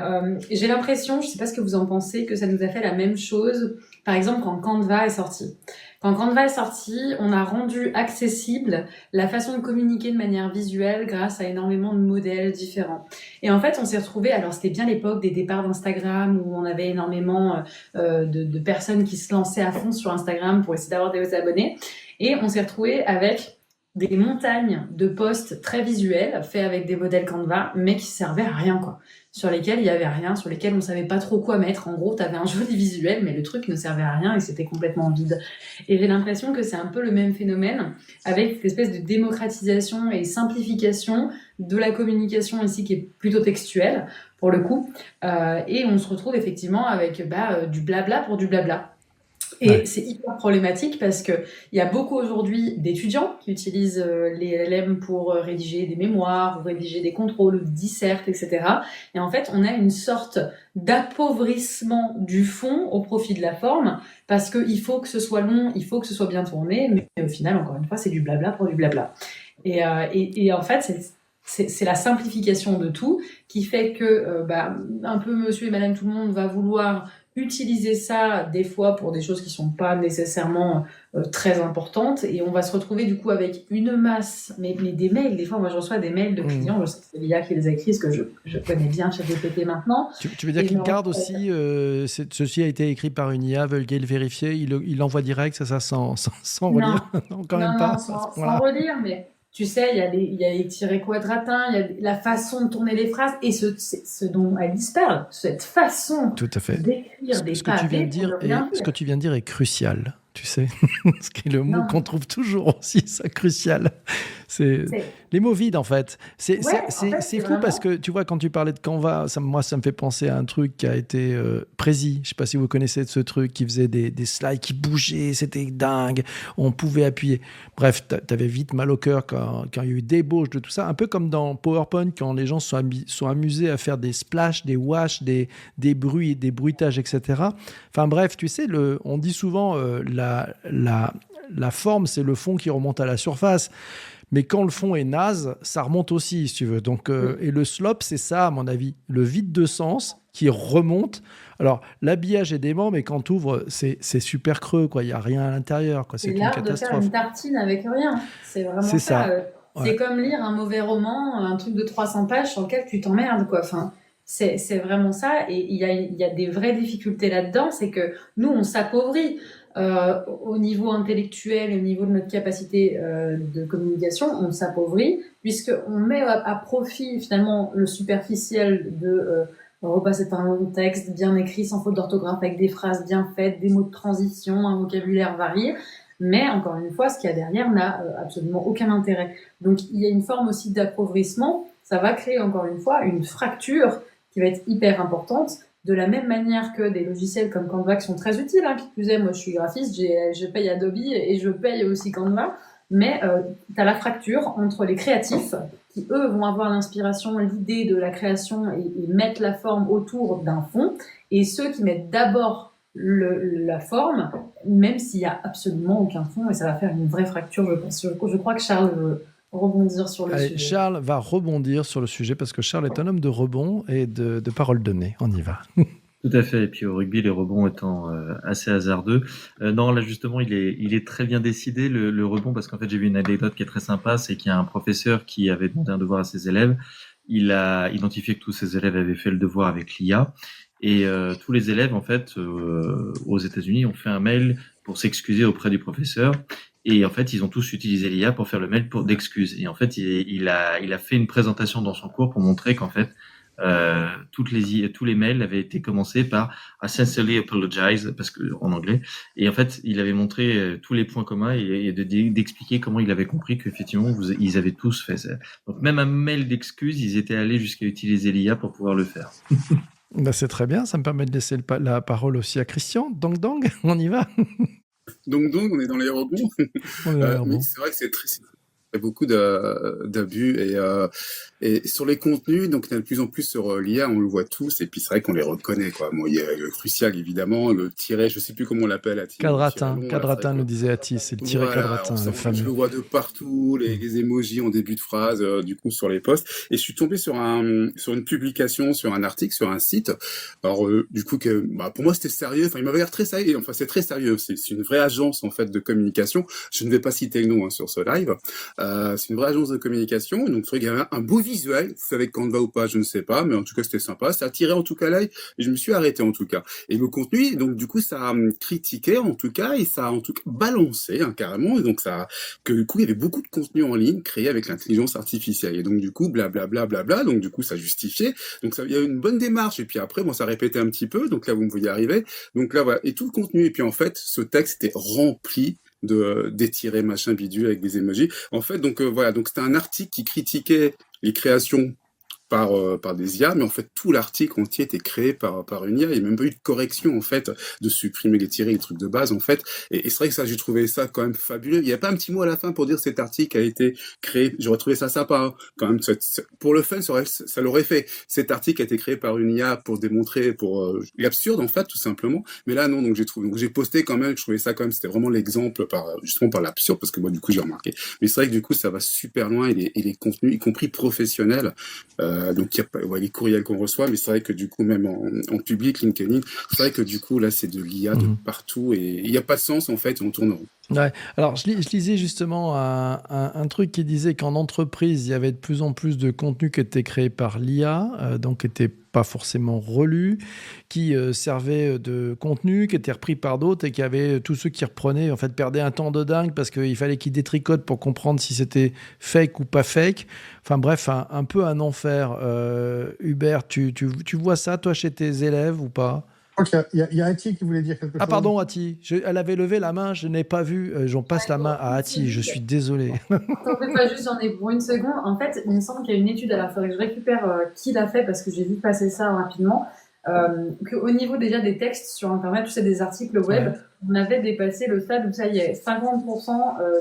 j'ai l'impression, je sais pas ce que vous en pensez, que ça nous a fait la même chose. Par exemple, quand Canva est sorti. Quand Canva est sorti, on a rendu accessible la façon de communiquer de manière visuelle grâce à énormément de modèles différents. Et en fait, on s'est retrouvé. Alors, c'était bien l'époque des départs d'Instagram où on avait énormément de personnes qui se lançaient à fond sur Instagram pour essayer d'avoir des abonnés. Et on s'est retrouvé avec des montagnes de posts très visuels faits avec des modèles Canva, mais qui servaient à rien, quoi. Sur lesquels il y avait rien, sur lesquels on savait pas trop quoi mettre. En gros, t'avais un joli visuel, mais le truc ne servait à rien et c'était complètement vide. Et j'ai l'impression que c'est un peu le même phénomène avec cette espèce de démocratisation et simplification de la communication ici qui est plutôt textuelle, pour le coup. Et on se retrouve effectivement avec du blabla pour du blabla. Et c'est hyper problématique parce que il y a beaucoup aujourd'hui d'étudiants qui utilisent les LLM pour rédiger des mémoires, ou rédiger des contrôles, ou des dissertes, etc. Et en fait, on a une sorte d'appauvrissement du fond au profit de la forme parce qu'il faut que ce soit long, il faut que ce soit bien tourné, mais au final, encore une fois, c'est du blabla pour du blabla. Et en fait, c'est la simplification de tout qui fait que un peu monsieur et madame tout le monde va vouloir utiliser ça des fois pour des choses qui sont pas nécessairement très importantes et on va se retrouver du coup avec une masse mais des mails, des fois moi je reçois des mails de clients, je sais que c'est l'IA qui les a écrits, parce que je connais bien ChatGPT maintenant. Tu veux dire qu'il garde aussi ceci a été écrit par une IA, veuillez le vérifier, il l'envoie direct, ça sans relire? Non, quand même pas. Sans relire, mais tu sais, il y a les tirets quadratins, il y a la façon de tourner les phrases et ce dont Alice parle, cette façon Tout à fait. d'écrire des Ce que tu viens de dire est crucial, tu sais. Ce qui est le mot qu'on trouve toujours aussi, ça, crucial. C'est les mots vides, en fait. C'est fou vraiment... parce que, tu vois, quand tu parlais de Canva, ça me fait penser à un truc qui a été Prezi. Je ne sais pas si vous connaissez ce truc qui faisait des slides qui bougeaient, c'était dingue. On pouvait appuyer. Bref, tu avais vite mal au cœur quand il y a eu débauche de tout ça. Un peu comme dans PowerPoint, quand les gens sont amusés à faire des splashs, des wash, des bruits, des bruitages, etc. Enfin bref, tu sais, on dit souvent la forme, c'est le fond qui remonte à la surface. Mais quand le fond est naze, ça remonte aussi, si tu veux. Donc, et le slop, c'est ça, à mon avis. Le vide de sens qui remonte. Alors, l'habillage est dément, mais quand tu ouvres, c'est super creux, quoi. Il n'y a rien à l'intérieur, quoi. C'est une catastrophe. C'est l'art de faire une tartine avec rien. C'est vraiment ça. C'est comme lire un mauvais roman, un truc de 300 pages sur lequel tu t'emmerdes, quoi. Enfin, c'est vraiment ça. Et il y a des vraies difficultés là-dedans. C'est que nous, on s'appauvrit. Au niveau intellectuel, au niveau de notre capacité de communication, on s'appauvrit puisqu'on met à profit finalement le superficiel de repasser par un texte bien écrit, sans faute d'orthographe, avec des phrases bien faites, des mots de transition, un vocabulaire varié. Mais encore une fois, ce qu'il y a derrière n'a absolument aucun intérêt. Donc il y a une forme aussi d'appauvrissement. Ça va créer encore une fois une fracture qui va être hyper importante. De la même manière que des logiciels comme Canva qui sont très utiles, qui plus est, moi je suis graphiste, je paye Adobe et je paye aussi Canva, mais tu as la fracture entre les créatifs qui eux vont avoir l'inspiration, l'idée de la création et mettre la forme autour d'un fond, et ceux qui mettent d'abord la forme, même s'il y a absolument aucun fond, et ça va faire une vraie fracture, je pense. Je crois que Charles veut rebondir sur le sujet. Charles va rebondir sur le sujet parce que Charles est un homme de rebond et de paroles données. On y va. Tout à fait. Et puis au rugby, les rebonds étant assez hasardeux. Non, là justement, il est très bien décidé le rebond, parce qu'en fait, j'ai vu une anecdote qui est très sympa, c'est qu'il y a un professeur qui avait demandé un devoir à ses élèves. Il a identifié que tous ses élèves avaient fait le devoir avec l'IA. Et tous les élèves, en fait, aux États-Unis, ont fait un mail pour s'excuser auprès du professeur. Et en fait, ils ont tous utilisé l'IA pour faire le mail d'excuses. Et en fait, il a fait une présentation dans son cours pour montrer qu'en fait, tous les mails avaient été commencés par I sincerely apologize, parce que en anglais. Et en fait, il avait montré tous les points communs et d'expliquer comment il avait compris qu'effectivement, ils avaient tous fait ça. Donc même un mail d'excuses, ils étaient allés jusqu'à utiliser l'IA pour pouvoir le faire. C'est très bien, ça me permet de laisser la parole aussi à Christian. Dong, on y va. Donc, on est dans les rebonds. Oui, c'est vrai que c'est très... Il y a beaucoup d'abus et sur les contenus, donc il y en a de plus en plus sur l'IA, on le voit tous et puis c'est vrai qu'on les reconnaît quoi. Bon, il y a le crucial évidemment, le tiret, je sais plus comment on l'appelle, le tiret Quadratin, long, là, c'est Quadratin vrai nous que disait Ati, c'est le tiré voilà, Quadratin, le je fameux. le vois de partout, les emojis en début de phrase, du coup sur les posts. Et je suis tombé sur une publication, sur un article, sur un site. Alors du coup pour moi c'était sérieux. Enfin il m'avait l'air très sérieux. Enfin c'est très sérieux. C'est une vraie agence en fait de communication. Je ne vais pas citer le nom sur ce live. C'est une vraie agence de communication. Donc c'est vrai qu'il y avait un beau visuel. C'est avec Canva ou pas, je ne sais pas, mais en tout cas c'était sympa. Ça attirait en tout cas l'œil. Et je me suis arrêté en tout cas. Et le contenu, donc du coup ça a critiqué en tout cas et ça a en tout cas balancé carrément. Et donc que du coup il y avait beaucoup de contenu en ligne créé avec l'intelligence artificielle. Et donc du coup blablabla. Donc du coup ça justifiait. Donc il y a eu une bonne démarche. Et puis après ça répétait un petit peu. Donc là vous me voyez arriver. Donc là voilà. Et tout le contenu. Et puis en fait ce texte était rempli d'étirés machin bidule avec des emojis. En fait donc voilà. Donc c'était un article qui critiquait les créations par des IA, mais en fait tout l'article entier était créé par une IA. Il n'y a même pas eu de correction en fait de supprimer les tirés, les trucs de base en fait. Et c'est vrai que ça, j'ai trouvé ça quand même fabuleux. Il n'y a pas un petit mot à la fin pour dire cet article a été créé. J'aurais trouvé ça sympa hein. Quand même. Pour le fun, ça l'aurait fait. Cet article a été créé par une IA pour démontrer pour l'absurde en fait tout simplement. Mais là non, donc j'ai posté quand même. Je trouvais ça quand même. C'était vraiment l'exemple justement par l'absurde parce que moi du coup j'ai remarqué. Mais c'est vrai que du coup ça va super loin et les contenus, y compris professionnels. Donc il y a pas les courriels qu'on reçoit, mais c'est vrai que du coup même en public, LinkedIn, c'est vrai que du coup là c'est de l'IA de partout et il n'y a pas de sens en fait, on tourne en rond. Ouais. Alors, je lisais justement un truc qui disait qu'en entreprise, il y avait de plus en plus de contenu qui était créé par l'IA, donc qui n'était pas forcément relu, qui servait de contenu, qui était repris par d'autres et qui avait tous ceux qui reprenaient, en fait, perdaient un temps de dingue parce qu'il fallait qu'ils détricotent pour comprendre si c'était fake ou pas fake. Enfin bref, un peu un enfer. Hubert, tu vois ça, toi, chez tes élèves ou pas ? Je crois qu'il y a Ati qui voulait dire quelque chose. Ah pardon, Ati. Elle avait levé la main, je n'ai pas vu. J'en passe la main à Ati, je suis désolé. T'en fais pas juste, j'en ai pour une seconde. En fait, il me semble qu'il y a une étude, alors il faudrait que je récupère qui l'a fait parce que j'ai vu passer ça rapidement. Qu'au niveau déjà des textes sur Internet, tu sais, des articles web, on avait dépassé le stade où ça y est, 50%,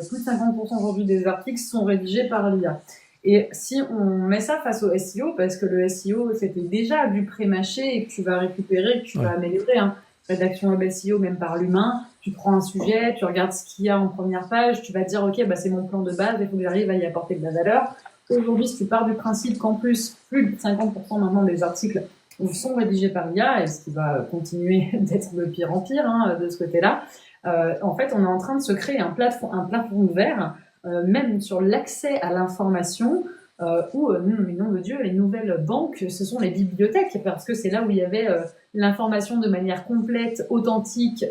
plus de 50% aujourd'hui des articles sont rédigés par l'IA. Et si on met ça face au SEO, parce que le SEO, c'était déjà du pré-mâché et que tu vas récupérer, que tu vas améliorer, hein. Rédaction web SEO, même par l'humain, tu prends un sujet, tu regardes ce qu'il y a en première page, tu vas te dire, OK, bah, c'est mon plan de base, il faut que j'arrive à y apporter de la valeur. Aujourd'hui, si tu pars du principe qu'en plus de 50% maintenant des articles sont rédigés par l'IA, et ce qui va continuer d'être de pire en pire, hein, de ce côté-là, en fait, on est en train de se créer un plafond de verre, même sur l'accès à l'information, où, mais nom de Dieu, les nouvelles banques, ce sont les bibliothèques, parce que c'est là où il y avait l'information de manière complète, authentique,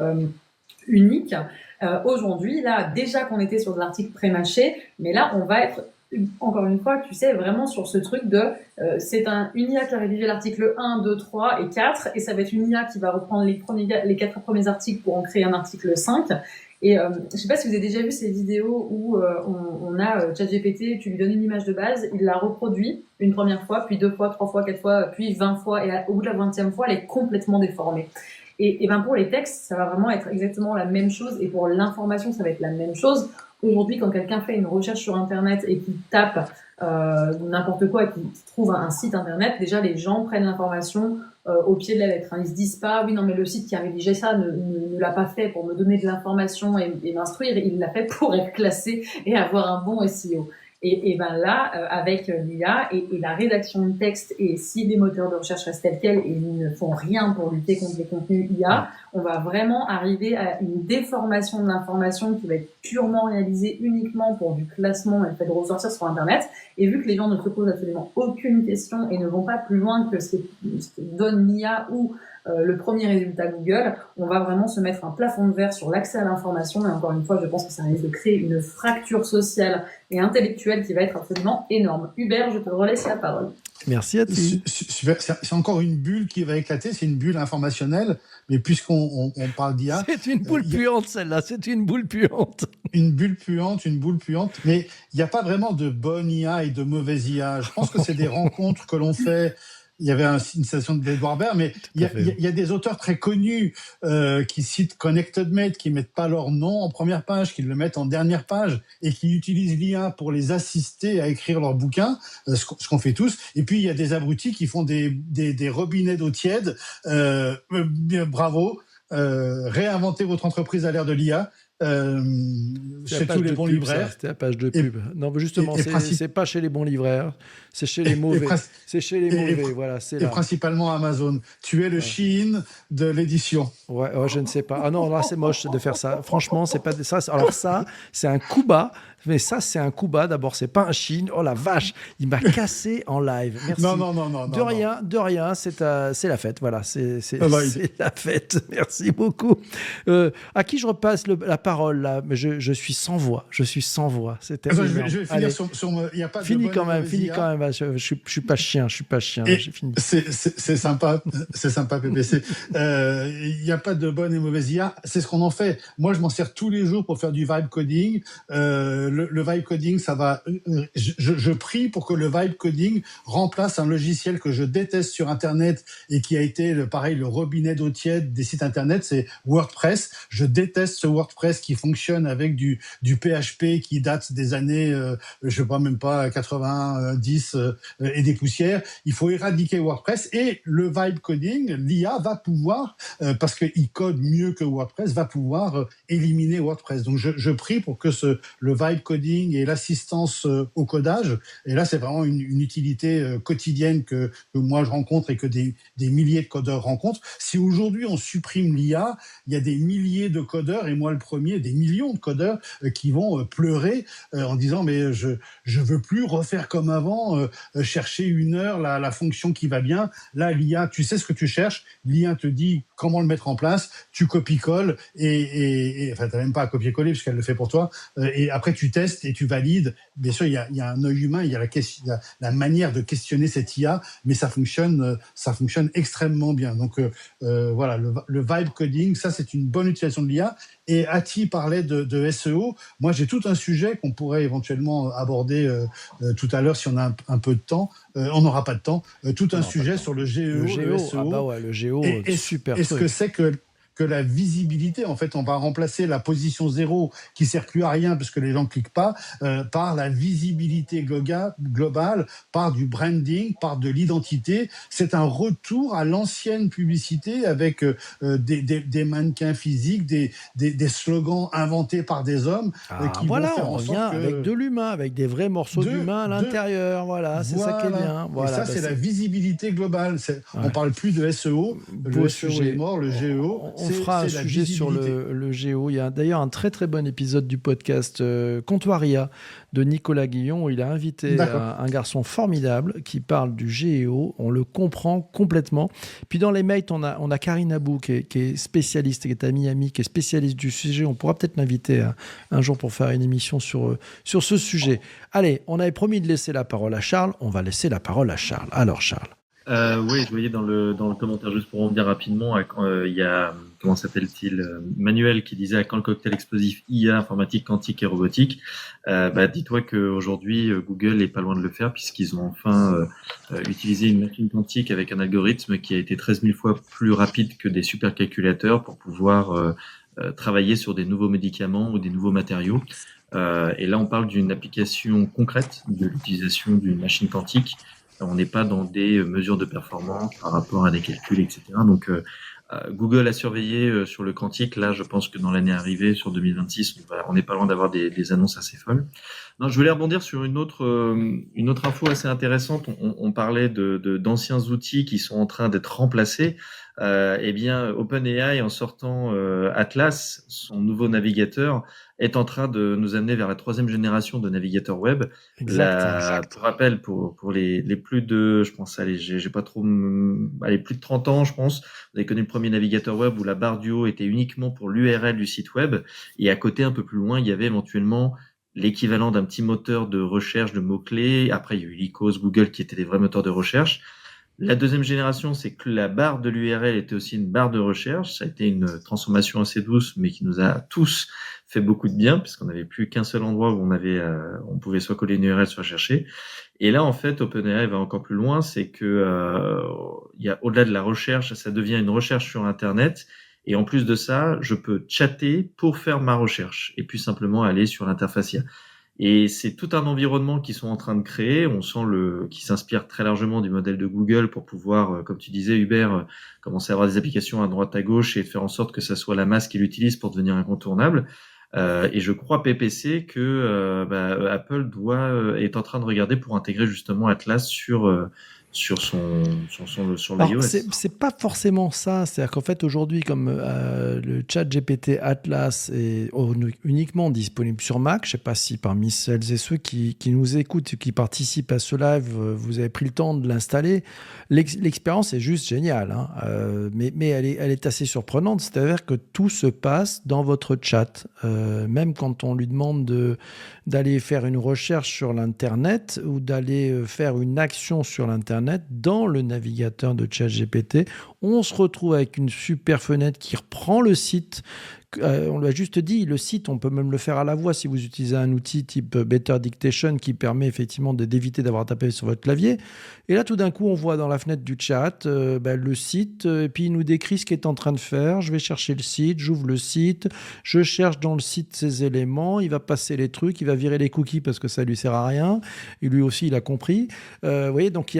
unique. Aujourd'hui, là, déjà qu'on était sur de l'article pré-mâché, mais là, on va être, encore une fois, tu sais, vraiment sur ce truc de c'est une IA qui a rédigé l'article 1, 2, 3 et 4, et ça va être une IA qui va reprendre les 4 premiers articles pour en créer un article 5. Et je sais pas si vous avez déjà vu ces vidéos où on a ChatGPT, tu lui donnes une image de base, il la reproduit une première fois, puis 2 fois, 3 fois, 4 fois, puis 20 fois, et au bout de la 20e fois, elle est complètement déformée. Et ben pour les textes, ça va vraiment être exactement la même chose, et pour l'information, ça va être la même chose. Aujourd'hui, quand quelqu'un fait une recherche sur Internet et qu'il tape n'importe quoi, et qu'il trouve un site Internet, déjà les gens prennent l'information au pied de la lettre. Ils se disent pas, oui, non, mais le site qui a rédigé ça ne l'a pas fait pour me donner de l'information et m'instruire, il l'a fait pour être classé et avoir un bon SEO. Et ben là, avec l'IA et la rédaction de texte, et si les moteurs de recherche restent tels quels et ne font rien pour lutter contre les contenus IA, on va vraiment arriver à une déformation de l'information qui va être purement réalisée uniquement pour du classement et le fait de ressortir sur Internet. Et vu que les gens ne se posent absolument aucune question et ne vont pas plus loin que ce que donne l'IA ou le premier résultat Google, on va vraiment se mettre un plafond de verre sur l'accès à l'information. Et encore une fois, je pense que ça risque de créer une fracture sociale et intellectuelle qui va être absolument énorme. Hubert, je te relaisse la parole. Merci à tous. C'est encore une bulle qui va éclater, c'est une bulle informationnelle, mais puisqu'on parle d'IA... C'est une boule puante, celle-là, c'est une boule puante. Une bulle puante, mais il n'y a pas vraiment de bonne IA et de mauvaise IA. Je pense que c'est des rencontres que l'on fait il y avait une citation d'Edouard Baird, mais il y a des auteurs très connus qui citent ConnectedMate, qui mettent pas leur nom en première page, qui le mettent en dernière page et qui utilisent l'IA pour les assister à écrire leurs bouquins, ce qu'on fait tous. Et puis il y a des abrutis qui font des robinets d'eau tiède. Bravo, réinventez votre entreprise à l'ère de l'IA. Chez tous les bons libraires. C'était la page de pub. Non, justement, c'est pas chez les bons libraires, c'est chez les mauvais. C'est chez les mauvais, voilà. Et principalement Amazon. Tu es le Shein de l'édition. Ouais, je ne sais pas. Ah non, là, c'est moche de faire ça. Franchement, c'est pas ça. Alors ça, c'est un coup bas. Mais ça, c'est un coup bas. D'abord, c'est pas un Shein. Oh la vache, il m'a cassé en live. Merci. Non. De rien. C'est la fête. Voilà, c'est la fête. Merci beaucoup. À qui je repasse la parole là? Je suis sans voix. C'était. Je vais finir sur. Il y a pas. Fini quand même. Je suis pas chien. J'ai fini. C'est sympa. C'est sympa, PPC. Il n'y a pas de bonne et mauvaise IA. C'est ce qu'on en fait. Moi, je m'en sers tous les jours pour faire du vibe coding. Le vibe coding, ça va. Je prie pour que le vibe coding remplace un logiciel que je déteste sur Internet et qui a été le robinet d'eau tiède des sites Internet, c'est WordPress. Je déteste ce WordPress qui fonctionne avec du PHP qui date des années, je sais pas, même pas 90 et des poussières. Il faut éradiquer WordPress et le vibe coding, l'IA va pouvoir, parce qu'il code mieux que WordPress, va pouvoir éliminer WordPress. Donc je prie pour que le vibe coding et l'assistance au codage, et là c'est vraiment une utilité quotidienne que moi je rencontre et que des milliers de codeurs rencontrent. Si aujourd'hui on supprime l'IA, il y a des milliers de codeurs, et moi le premier, des millions de codeurs qui vont pleurer en disant mais je veux plus refaire comme avant, chercher une heure la fonction qui va bien. Là l'IA, tu sais ce que tu cherches, l'IA te dit comment le mettre en place, tu copies-colles et enfin t'as même pas à copier-coller puisqu'elle le fait pour toi, et après tu testes et tu valides. Bien sûr, il y a un œil humain, il y a la manière de questionner cette IA, mais ça fonctionne extrêmement bien. Donc voilà, le vibe coding, ça c'est une bonne utilisation de l'IA. Et Ati parlait de SEO. Moi, j'ai tout un sujet qu'on pourrait éventuellement aborder tout à l'heure si on a un peu de temps. On n'aura pas de temps. Tout un sujet sur le GEO, le SEO. Ah bah ouais, le GEO, super. Est-ce que c'est que la visibilité, en fait, on va remplacer la position 0 qui sert plus à rien parce que les gens cliquent pas, par la visibilité globale, par du branding, par de l'identité. C'est un retour à l'ancienne publicité avec des mannequins physiques, des slogans inventés par des hommes. Qui voilà, vont faire on en revient sorte avec de l'humain, avec des vrais morceaux d'humain à l'intérieur. Voilà, c'est ça qui est bien. Voilà, et ça, c'est la visibilité globale. On parle plus de SEO. Le SEO est mort, le GEO. On fera un sujet sur le GEO. Il y a d'ailleurs un très très bon épisode du podcast Comptoiria de Nicolas Guillon où il a invité un garçon formidable qui parle du GEO. On le comprend complètement. Puis dans les mates, on a Karine Abou qui est spécialiste, qui est à Miami, qui est spécialiste du sujet. On pourra peut-être l'inviter un jour pour faire une émission sur ce sujet. Allez, on avait promis de laisser la parole à Charles. On va laisser la parole à Charles. Alors Charles. Oui, je voyais dans le commentaire, juste pour revenir rapidement, il y a, comment s'appelle-t-il, Manuel qui disait à quand le cocktail explosif IA, informatique, quantique et robotique. Dis-toi qu'aujourd'hui, Google est pas loin de le faire puisqu'ils ont enfin utilisé une machine quantique avec un algorithme qui a été 13 000 fois plus rapide que des supercalculateurs pour pouvoir travailler sur des nouveaux médicaments ou des nouveaux matériaux. Et là, on parle d'une application concrète de l'utilisation d'une machine quantique. On n'est pas dans des mesures de performance par rapport à des calculs, etc. Donc, Google a surveillé sur le quantique. Là, je pense que dans l'année arrivée, sur 2026, on n'est pas loin d'avoir des annonces assez folles. Non, je voulais rebondir sur une autre info assez intéressante. On parlait d'anciens outils qui sont en train d'être remplacés. Eh bien, OpenAI, en sortant Atlas, son nouveau navigateur, est en train de nous amener vers la 3e génération de navigateurs web. Exact. Pour rappel, pour les plus de, je pense, j'ai pas trop, plus de 30 ans, je pense, vous avez connu le premier navigateur web où la barre du haut était uniquement pour l'URL du site web, et à côté, un peu plus loin, il y avait éventuellement l'équivalent d'un petit moteur de recherche de mots-clés. Après, il y a eu Lycos, Google qui étaient des vrais moteurs de recherche. La 2e génération, c'est que la barre de l'URL était aussi une barre de recherche. Ça a été une transformation assez douce, mais qui nous a tous fait beaucoup de bien, puisqu'on n'avait plus qu'un seul endroit où on pouvait soit coller une URL, soit chercher. Et là, en fait, OpenAI va encore plus loin, c'est que il y a au-delà de la recherche, ça devient une recherche sur Internet. Et en plus de ça, je peux chatter pour faire ma recherche et puis simplement aller sur l'interface IA. Et c'est tout un environnement qu'ils sont en train de créer. On sent qui s'inspire très largement du modèle de Google pour pouvoir, comme tu disais, Hubert, commencer à avoir des applications à droite à gauche et faire en sorte que ça soit la masse qui l'utilise pour devenir incontournable. Et je crois PPC que Apple est en train de regarder pour intégrer justement Atlas sur Alors, l'iOS. c'est pas forcément ça. C'est-à-dire qu'en fait, aujourd'hui, comme le chat GPT Atlas est uniquement disponible sur Mac, je ne sais pas si parmi celles et ceux qui nous écoutent, qui participent à ce live, vous avez pris le temps de l'installer. L'expérience est juste géniale, hein. Mais elle est assez surprenante. C'est-à-dire que tout se passe dans votre chat. Même quand on lui demande d'aller faire une recherche sur l'Internet ou d'aller faire une action sur l'Internet, dans le navigateur de ChatGPT, on se retrouve avec une super fenêtre qui reprend le site. On lui a juste dit, le site, on peut même le faire à la voix si vous utilisez un outil type Better Dictation qui permet effectivement d'éviter d'avoir tapé sur votre clavier. Et là, tout d'un coup, on voit dans la fenêtre du chat le site, et puis il nous décrit ce qu'il est en train de faire. Je vais chercher le site, j'ouvre le site, je cherche dans le site ces éléments, il va passer les trucs, il va virer les cookies parce que ça lui sert à rien. Et lui aussi, il a compris. Vous voyez, donc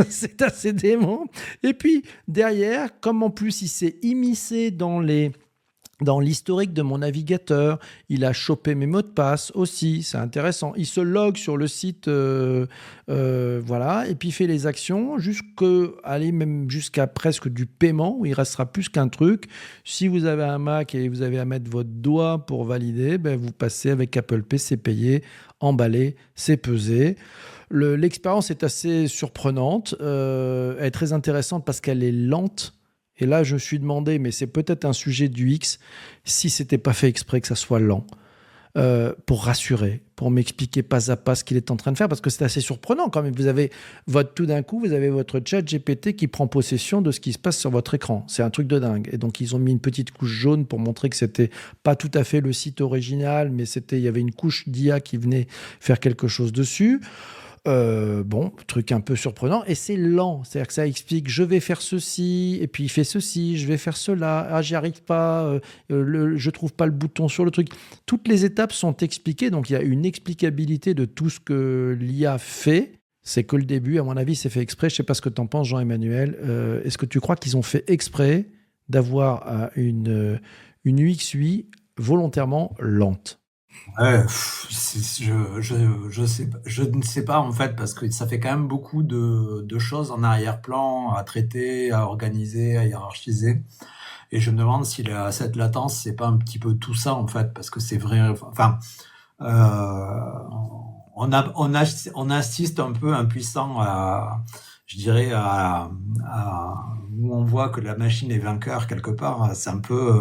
c'est assez dément. Et puis, derrière, comme en plus, il s'est immiscé dans l'historique de mon navigateur, il a chopé mes mots de passe aussi, c'est intéressant. Il se log sur le site, voilà, et puis il fait les actions même jusqu'à presque du paiement, où il restera plus qu'un truc. Si vous avez un Mac et vous avez à mettre votre doigt pour valider, vous passez avec Apple Pay, c'est payé, emballé, c'est pesé. L'expérience est assez surprenante, elle est très intéressante parce qu'elle est lente. Et là, je me suis demandé, mais c'est peut-être un sujet du X, si c'était pas fait exprès que ça soit lent, pour rassurer, pour m'expliquer pas à pas ce qu'il est en train de faire, parce que c'est assez surprenant quand même. Tout d'un coup, vous avez votre chat GPT qui prend possession de ce qui se passe sur votre écran. C'est un truc de dingue. Et donc, ils ont mis une petite couche jaune pour montrer que c'était pas tout à fait le site original, mais il y avait une couche d'IA qui venait faire quelque chose dessus. Truc un peu surprenant, et c'est lent, c'est-à-dire que ça explique je vais faire ceci, et puis il fait ceci, je vais faire cela, j'y arrive pas, je trouve pas le bouton sur le truc. Toutes les étapes sont expliquées, donc il y a une explicabilité de tout ce que l'IA fait. C'est que le début, à mon avis, c'est fait exprès. Je sais pas ce que tu en penses, Jean-Emmanuel. Est-ce que tu crois qu'ils ont fait exprès d'avoir une UX/UI volontairement lente? Ouais, je ne sais pas en fait, parce que ça fait quand même beaucoup de choses en arrière-plan à traiter, à organiser, à hiérarchiser. Et je me demande si cette latence, c'est pas un petit peu tout ça en fait, parce que c'est vrai. Enfin, on assiste un peu impuissant je dirais où on voit que la machine est vainqueur quelque part. C'est un peu,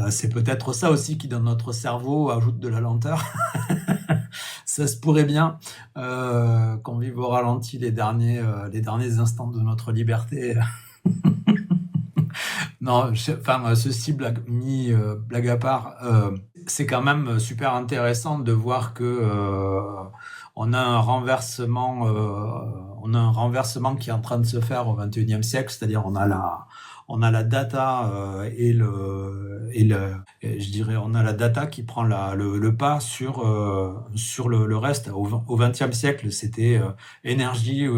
c'est peut-être ça aussi qui dans notre cerveau ajoute de la lenteur. Ça se pourrait bien qu'on vive au ralenti les derniers instants de notre liberté. Non, ceci blague à part, c'est quand même super intéressant de voir que on a un renversement qui est en train de se faire au XXIe siècle, c'est-à-dire on a la data je dirais on a la data qui prend le pas sur le reste. Au XXe siècle, c'était énergie,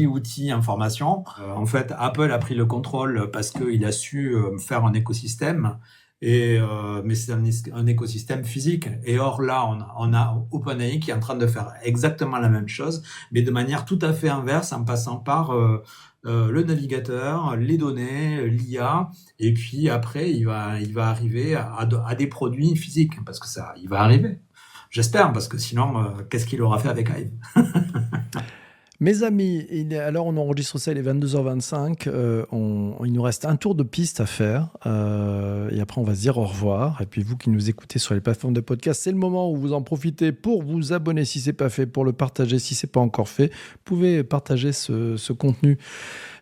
outils, information. En fait, Apple a pris le contrôle parce qu'il a su faire un écosystème. Mais c'est un écosystème physique. Et or là, on a OpenAI qui est en train de faire exactement la même chose, mais de manière tout à fait inverse, en passant par le navigateur, les données, l'IA, et puis après, il va arriver à des produits physiques, parce que ça, il va arriver. J'espère, parce que sinon, qu'est-ce qu'il aura fait avec Hive? Mes amis, alors on enregistre ça, il est 22h25. Il nous reste un tour de piste à faire. Et après, on va se dire au revoir. Et puis, vous qui nous écoutez sur les plateformes de podcast, c'est le moment où vous en profitez pour vous abonner si ce n'est pas fait, pour le partager si ce n'est pas encore fait. Vous pouvez partager ce contenu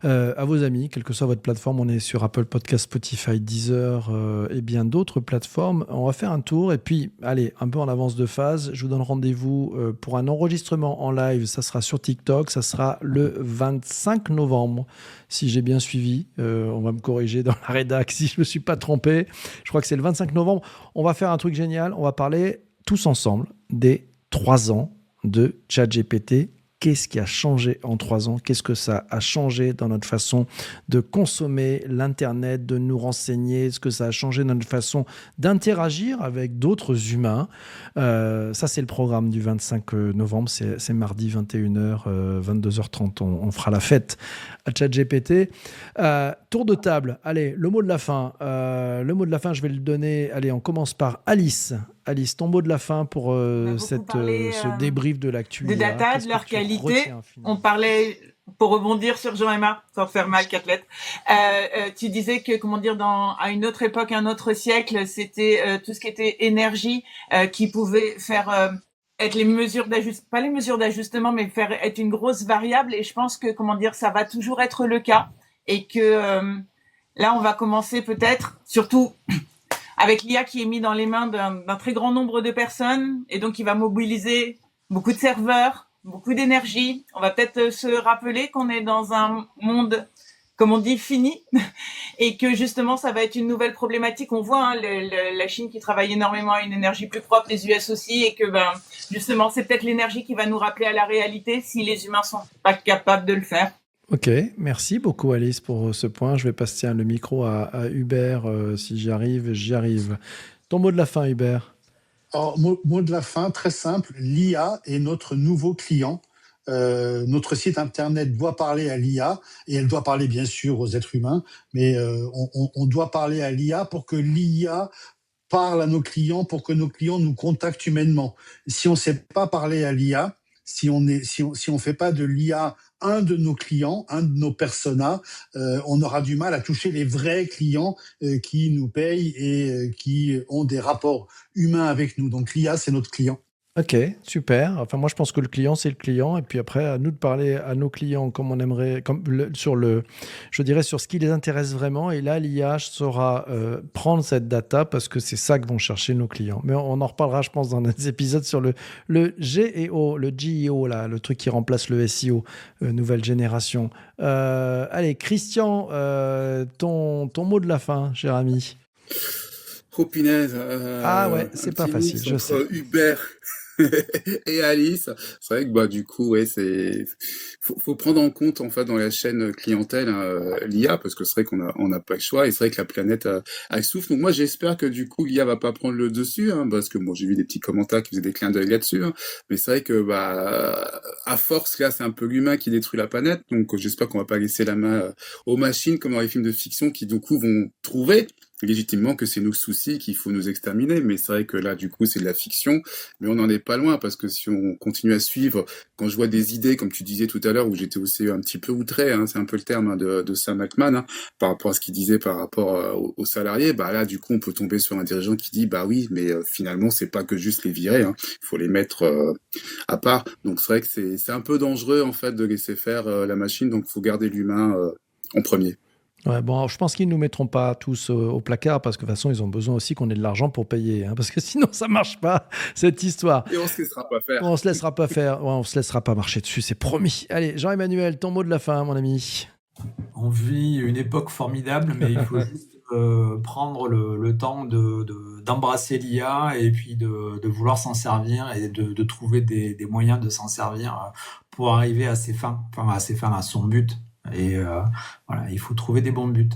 à vos amis, quelle que soit votre plateforme. On est sur Apple Podcast, Spotify, Deezer et bien d'autres plateformes. On va faire un tour et puis, allez, un peu en avance de phase, je vous donne rendez-vous pour un enregistrement en live. Ça sera sur TikTok, ça sera le 25 novembre. Si j'ai bien suivi, on va me corriger dans la rédac si je ne me suis pas trompé. Je crois que c'est le 25 novembre. On va faire un truc génial. On va parler tous ensemble des 3 ans de ChatGPT. Qu'est-ce qui a changé en 3 ans? Qu'est-ce que ça a changé dans notre façon de consommer l'Internet, de nous renseigner? Est-ce que ça a changé dans notre façon d'interagir avec d'autres humains? Ça, c'est le programme du 25 novembre. C'est mardi, 21h, 22h30. On fera la fête à ChatGPT. Tour de table. Allez, le mot de la fin. Le mot de la fin, je vais le donner. Allez, on commence par Alice. Alice, ton mot de la fin pour ce débrief de l'actu. Des data, de leur qualité. On parlait, pour rebondir sur Jean-Emma, sans faire mal, Catlette, tu disais que, à une autre époque, un autre siècle, c'était tout ce qui était énergie qui pouvait faire être les mesures d'ajustement, pas les mesures d'ajustement, mais faire être une grosse variable. Et je pense que, ça va toujours être le cas. Et que là, on va commencer peut-être, surtout avec l'IA qui est mis dans les mains d'un très grand nombre de personnes, et donc il va mobiliser beaucoup de serveurs, beaucoup d'énergie. On va peut-être se rappeler qu'on est dans un monde, comme on dit, fini, et que justement ça va être une nouvelle problématique. On voit la Chine qui travaille énormément à une énergie plus propre, les US aussi, et que justement c'est peut-être l'énergie qui va nous rappeler à la réalité si les humains sont pas capables de le faire. Ok, merci beaucoup Alice pour ce point. Je vais passer le micro à Hubert. Si j'y arrive. Ton mot de la fin, Hubert. Alors, mot de la fin, très simple. L'IA est notre nouveau client. Notre site internet doit parler à l'IA et elle doit parler bien sûr aux êtres humains, mais on doit parler à l'IA pour que l'IA parle à nos clients, pour que nos clients nous contactent humainement. Si on ne sait pas parler à l'IA, si on fait pas de l'IA un de nos clients, un de nos personas, on aura du mal à toucher les vrais clients qui nous payent et qui ont des rapports humains avec nous. Donc l'IA, c'est notre client. Ok, super. Enfin, moi, je pense que le client, c'est le client. Et puis après, à nous de parler à nos clients comme on aimerait, sur ce qui les intéresse vraiment. Et là, l'IA saura prendre cette data parce que c'est ça que vont chercher nos clients. Mais on en reparlera, je pense, dans des épisodes sur le GEO, le GEO, là, le truc qui remplace le SEO, nouvelle génération. Allez, Christian, ton mot de la fin, cher ami. Oh, punaise. Ah ouais, c'est pas facile, je sais. Hubert et Alice, c'est vrai que du coup, ouais, faut prendre en compte en fait dans la chaîne clientèle l'IA parce que c'est vrai qu'on n'a pas le choix et c'est vrai que la planète elle souffre. Donc moi j'espère que du coup l'IA va pas prendre le dessus parce que j'ai vu des petits commentaires qui faisaient des clins d'œil là-dessus, mais c'est vrai que à force là c'est un peu l'humain qui détruit la planète. Donc j'espère qu'on va pas laisser la main aux machines comme dans les films de fiction qui du coup vont trouver légitimement que c'est nos soucis qu'il faut nous exterminer, mais c'est vrai que là du coup c'est de la fiction, mais on n'en est pas loin parce que si on continue à suivre, quand je vois des idées comme tu disais tout à l'heure où j'étais aussi un petit peu outré, c'est un peu le terme de Sam Altman par rapport à ce qu'il disait par rapport aux salariés, là du coup on peut tomber sur un dirigeant qui dit oui mais finalement c'est pas que juste les virer, il faut les mettre à part, donc c'est vrai que c'est un peu dangereux en fait de laisser faire la machine, donc faut garder l'humain en premier. Ouais, bon, je pense qu'ils ne nous mettront pas tous au placard parce que de toute façon, ils ont besoin aussi qu'on ait de l'argent pour payer. Parce que sinon, ça ne marche pas, cette histoire. Et on ne se laissera pas faire. On ne se laissera pas faire. Ouais, on ne se laissera pas marcher dessus, c'est promis. Allez, Jean-Emmanuel, ton mot de la fin, mon ami. On vit une époque formidable, mais il faut juste prendre le temps d'embrasser l'IA et puis de vouloir s'en servir et de trouver des moyens de s'en servir pour arriver à ses fins, à son but. Et voilà, il faut trouver des bons buts.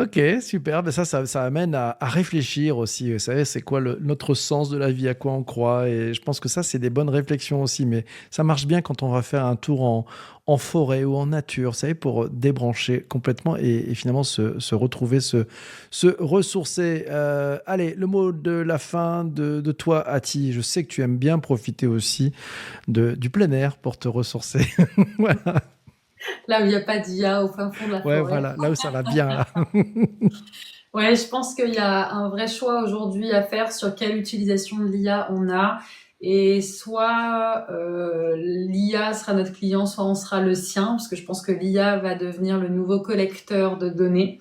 Ok, super. Ben ça amène à réfléchir aussi. Vous savez, c'est quoi notre sens de la vie, à quoi on croit. Et je pense que ça, c'est des bonnes réflexions aussi. Mais ça marche bien quand on va faire un tour en forêt ou en nature, vous savez, pour débrancher complètement et finalement se retrouver, se ressourcer. Allez, le mot de la fin de toi, Ati. Je sais que tu aimes bien profiter aussi du plein air pour te ressourcer. Voilà. Là où il n'y a pas d'IA au fin fond de la forêt. Ouais, voilà, là où ça va bien. Là. Ouais, je pense qu'il y a un vrai choix aujourd'hui à faire sur quelle utilisation de l'IA on a. Et soit l'IA sera notre client, soit on sera le sien, parce que je pense que l'IA va devenir le nouveau collecteur de données.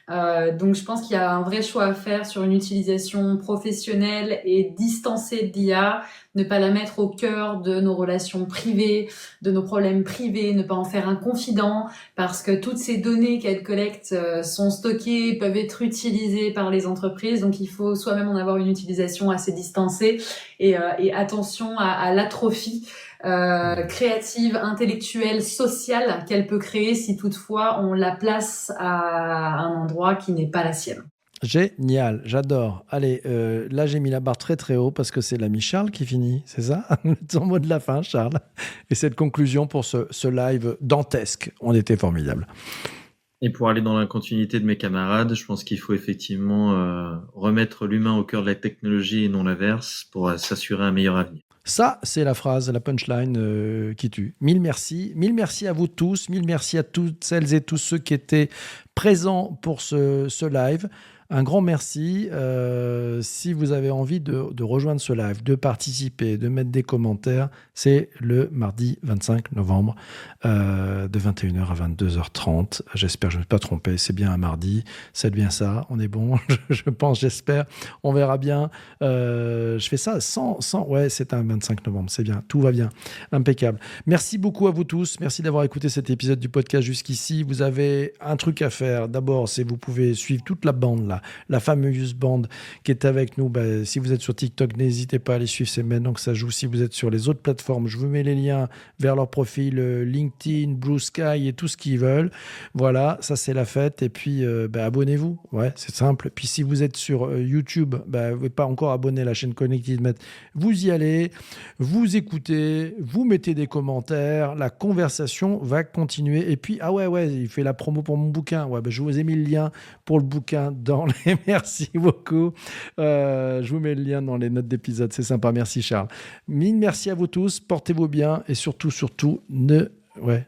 Donc je pense qu'il y a un vrai choix à faire sur une utilisation professionnelle et distancée de l'IA, ne pas la mettre au cœur de nos relations privées, de nos problèmes privés, ne pas en faire un confident, parce que toutes ces données qu'elle collecte sont stockées, peuvent être utilisées par les entreprises, donc il faut soi-même en avoir une utilisation assez distancée et attention à l'atrophie créative, intellectuelle, sociale qu'elle peut créer si toutefois on la place à un endroit qui n'est pas la sienne. Génial, j'adore. Allez, là j'ai mis la barre très très haut parce que c'est l'ami Charles qui finit, c'est ça? Ton mot de la fin, Charles. Et cette conclusion pour ce live dantesque. On était formidable. Et pour aller dans la continuité de mes camarades, je pense qu'il faut effectivement remettre l'humain au cœur de la technologie et non l'inverse pour s'assurer un meilleur avenir. Ça, c'est la phrase, la punchline qui tue. Mille merci. Mille merci à vous tous. Mille merci à toutes celles et tous ceux qui étaient présents pour ce live. Un grand merci. Si vous avez envie de rejoindre ce live, de participer, de mettre des commentaires, c'est le mardi 25 novembre de 21h à 22h30. J'espère que je ne me suis pas trompé. C'est bien un mardi. C'est bien ça. On est bon. Je pense, j'espère. On verra bien. Je fais ça sans... Ouais, c'est un 25 novembre. C'est bien. Tout va bien. Impeccable. Merci beaucoup à vous tous. Merci d'avoir écouté cet épisode du podcast jusqu'ici. Vous avez un truc à faire. D'abord, c'est vous pouvez suivre toute la bande là. La fameuse bande qui est avec nous. Si vous êtes sur TikTok, n'hésitez pas à les suivre. C'est maintenant que ça joue. Si vous êtes sur les autres plateformes, je vous mets les liens vers leur profil LinkedIn, Blue Sky et tout ce qu'ils veulent. Voilà, ça c'est la fête. Et puis, abonnez-vous. Ouais, c'est simple. Puis si vous êtes sur YouTube, vous n'êtes pas encore abonné à la chaîne Connected Met, vous y allez, vous écoutez, vous mettez des commentaires. La conversation va continuer. Et puis, il fait la promo pour mon bouquin. Ouais, je vous ai mis le lien pour le bouquin dans les... Merci beaucoup. Je vous mets le lien dans les notes d'épisode. C'est sympa. Merci, Charles. Mille merci à vous tous. Portez-vous bien et surtout, ne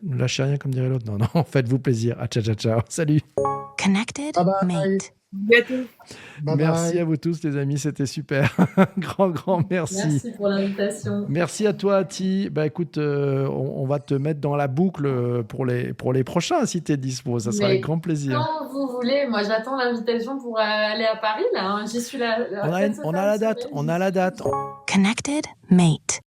lâchez rien comme dirait l'autre. Non, faites-vous plaisir. Ciao. Salut. Connected Bye bye. mate. Bientôt. Bye Merci bye. à vous tous, les amis. C'était super. grand merci. Merci pour l'invitation. Merci à toi, Ati. Écoute, on va te mettre dans la boucle pour les prochains si tu es dispo. Ça sera Mais avec grand plaisir. quand vous voulez, moi j'attends l'invitation pour aller à Paris là. J'y suis là. On a la date. semaine. On a la date. Connected mate.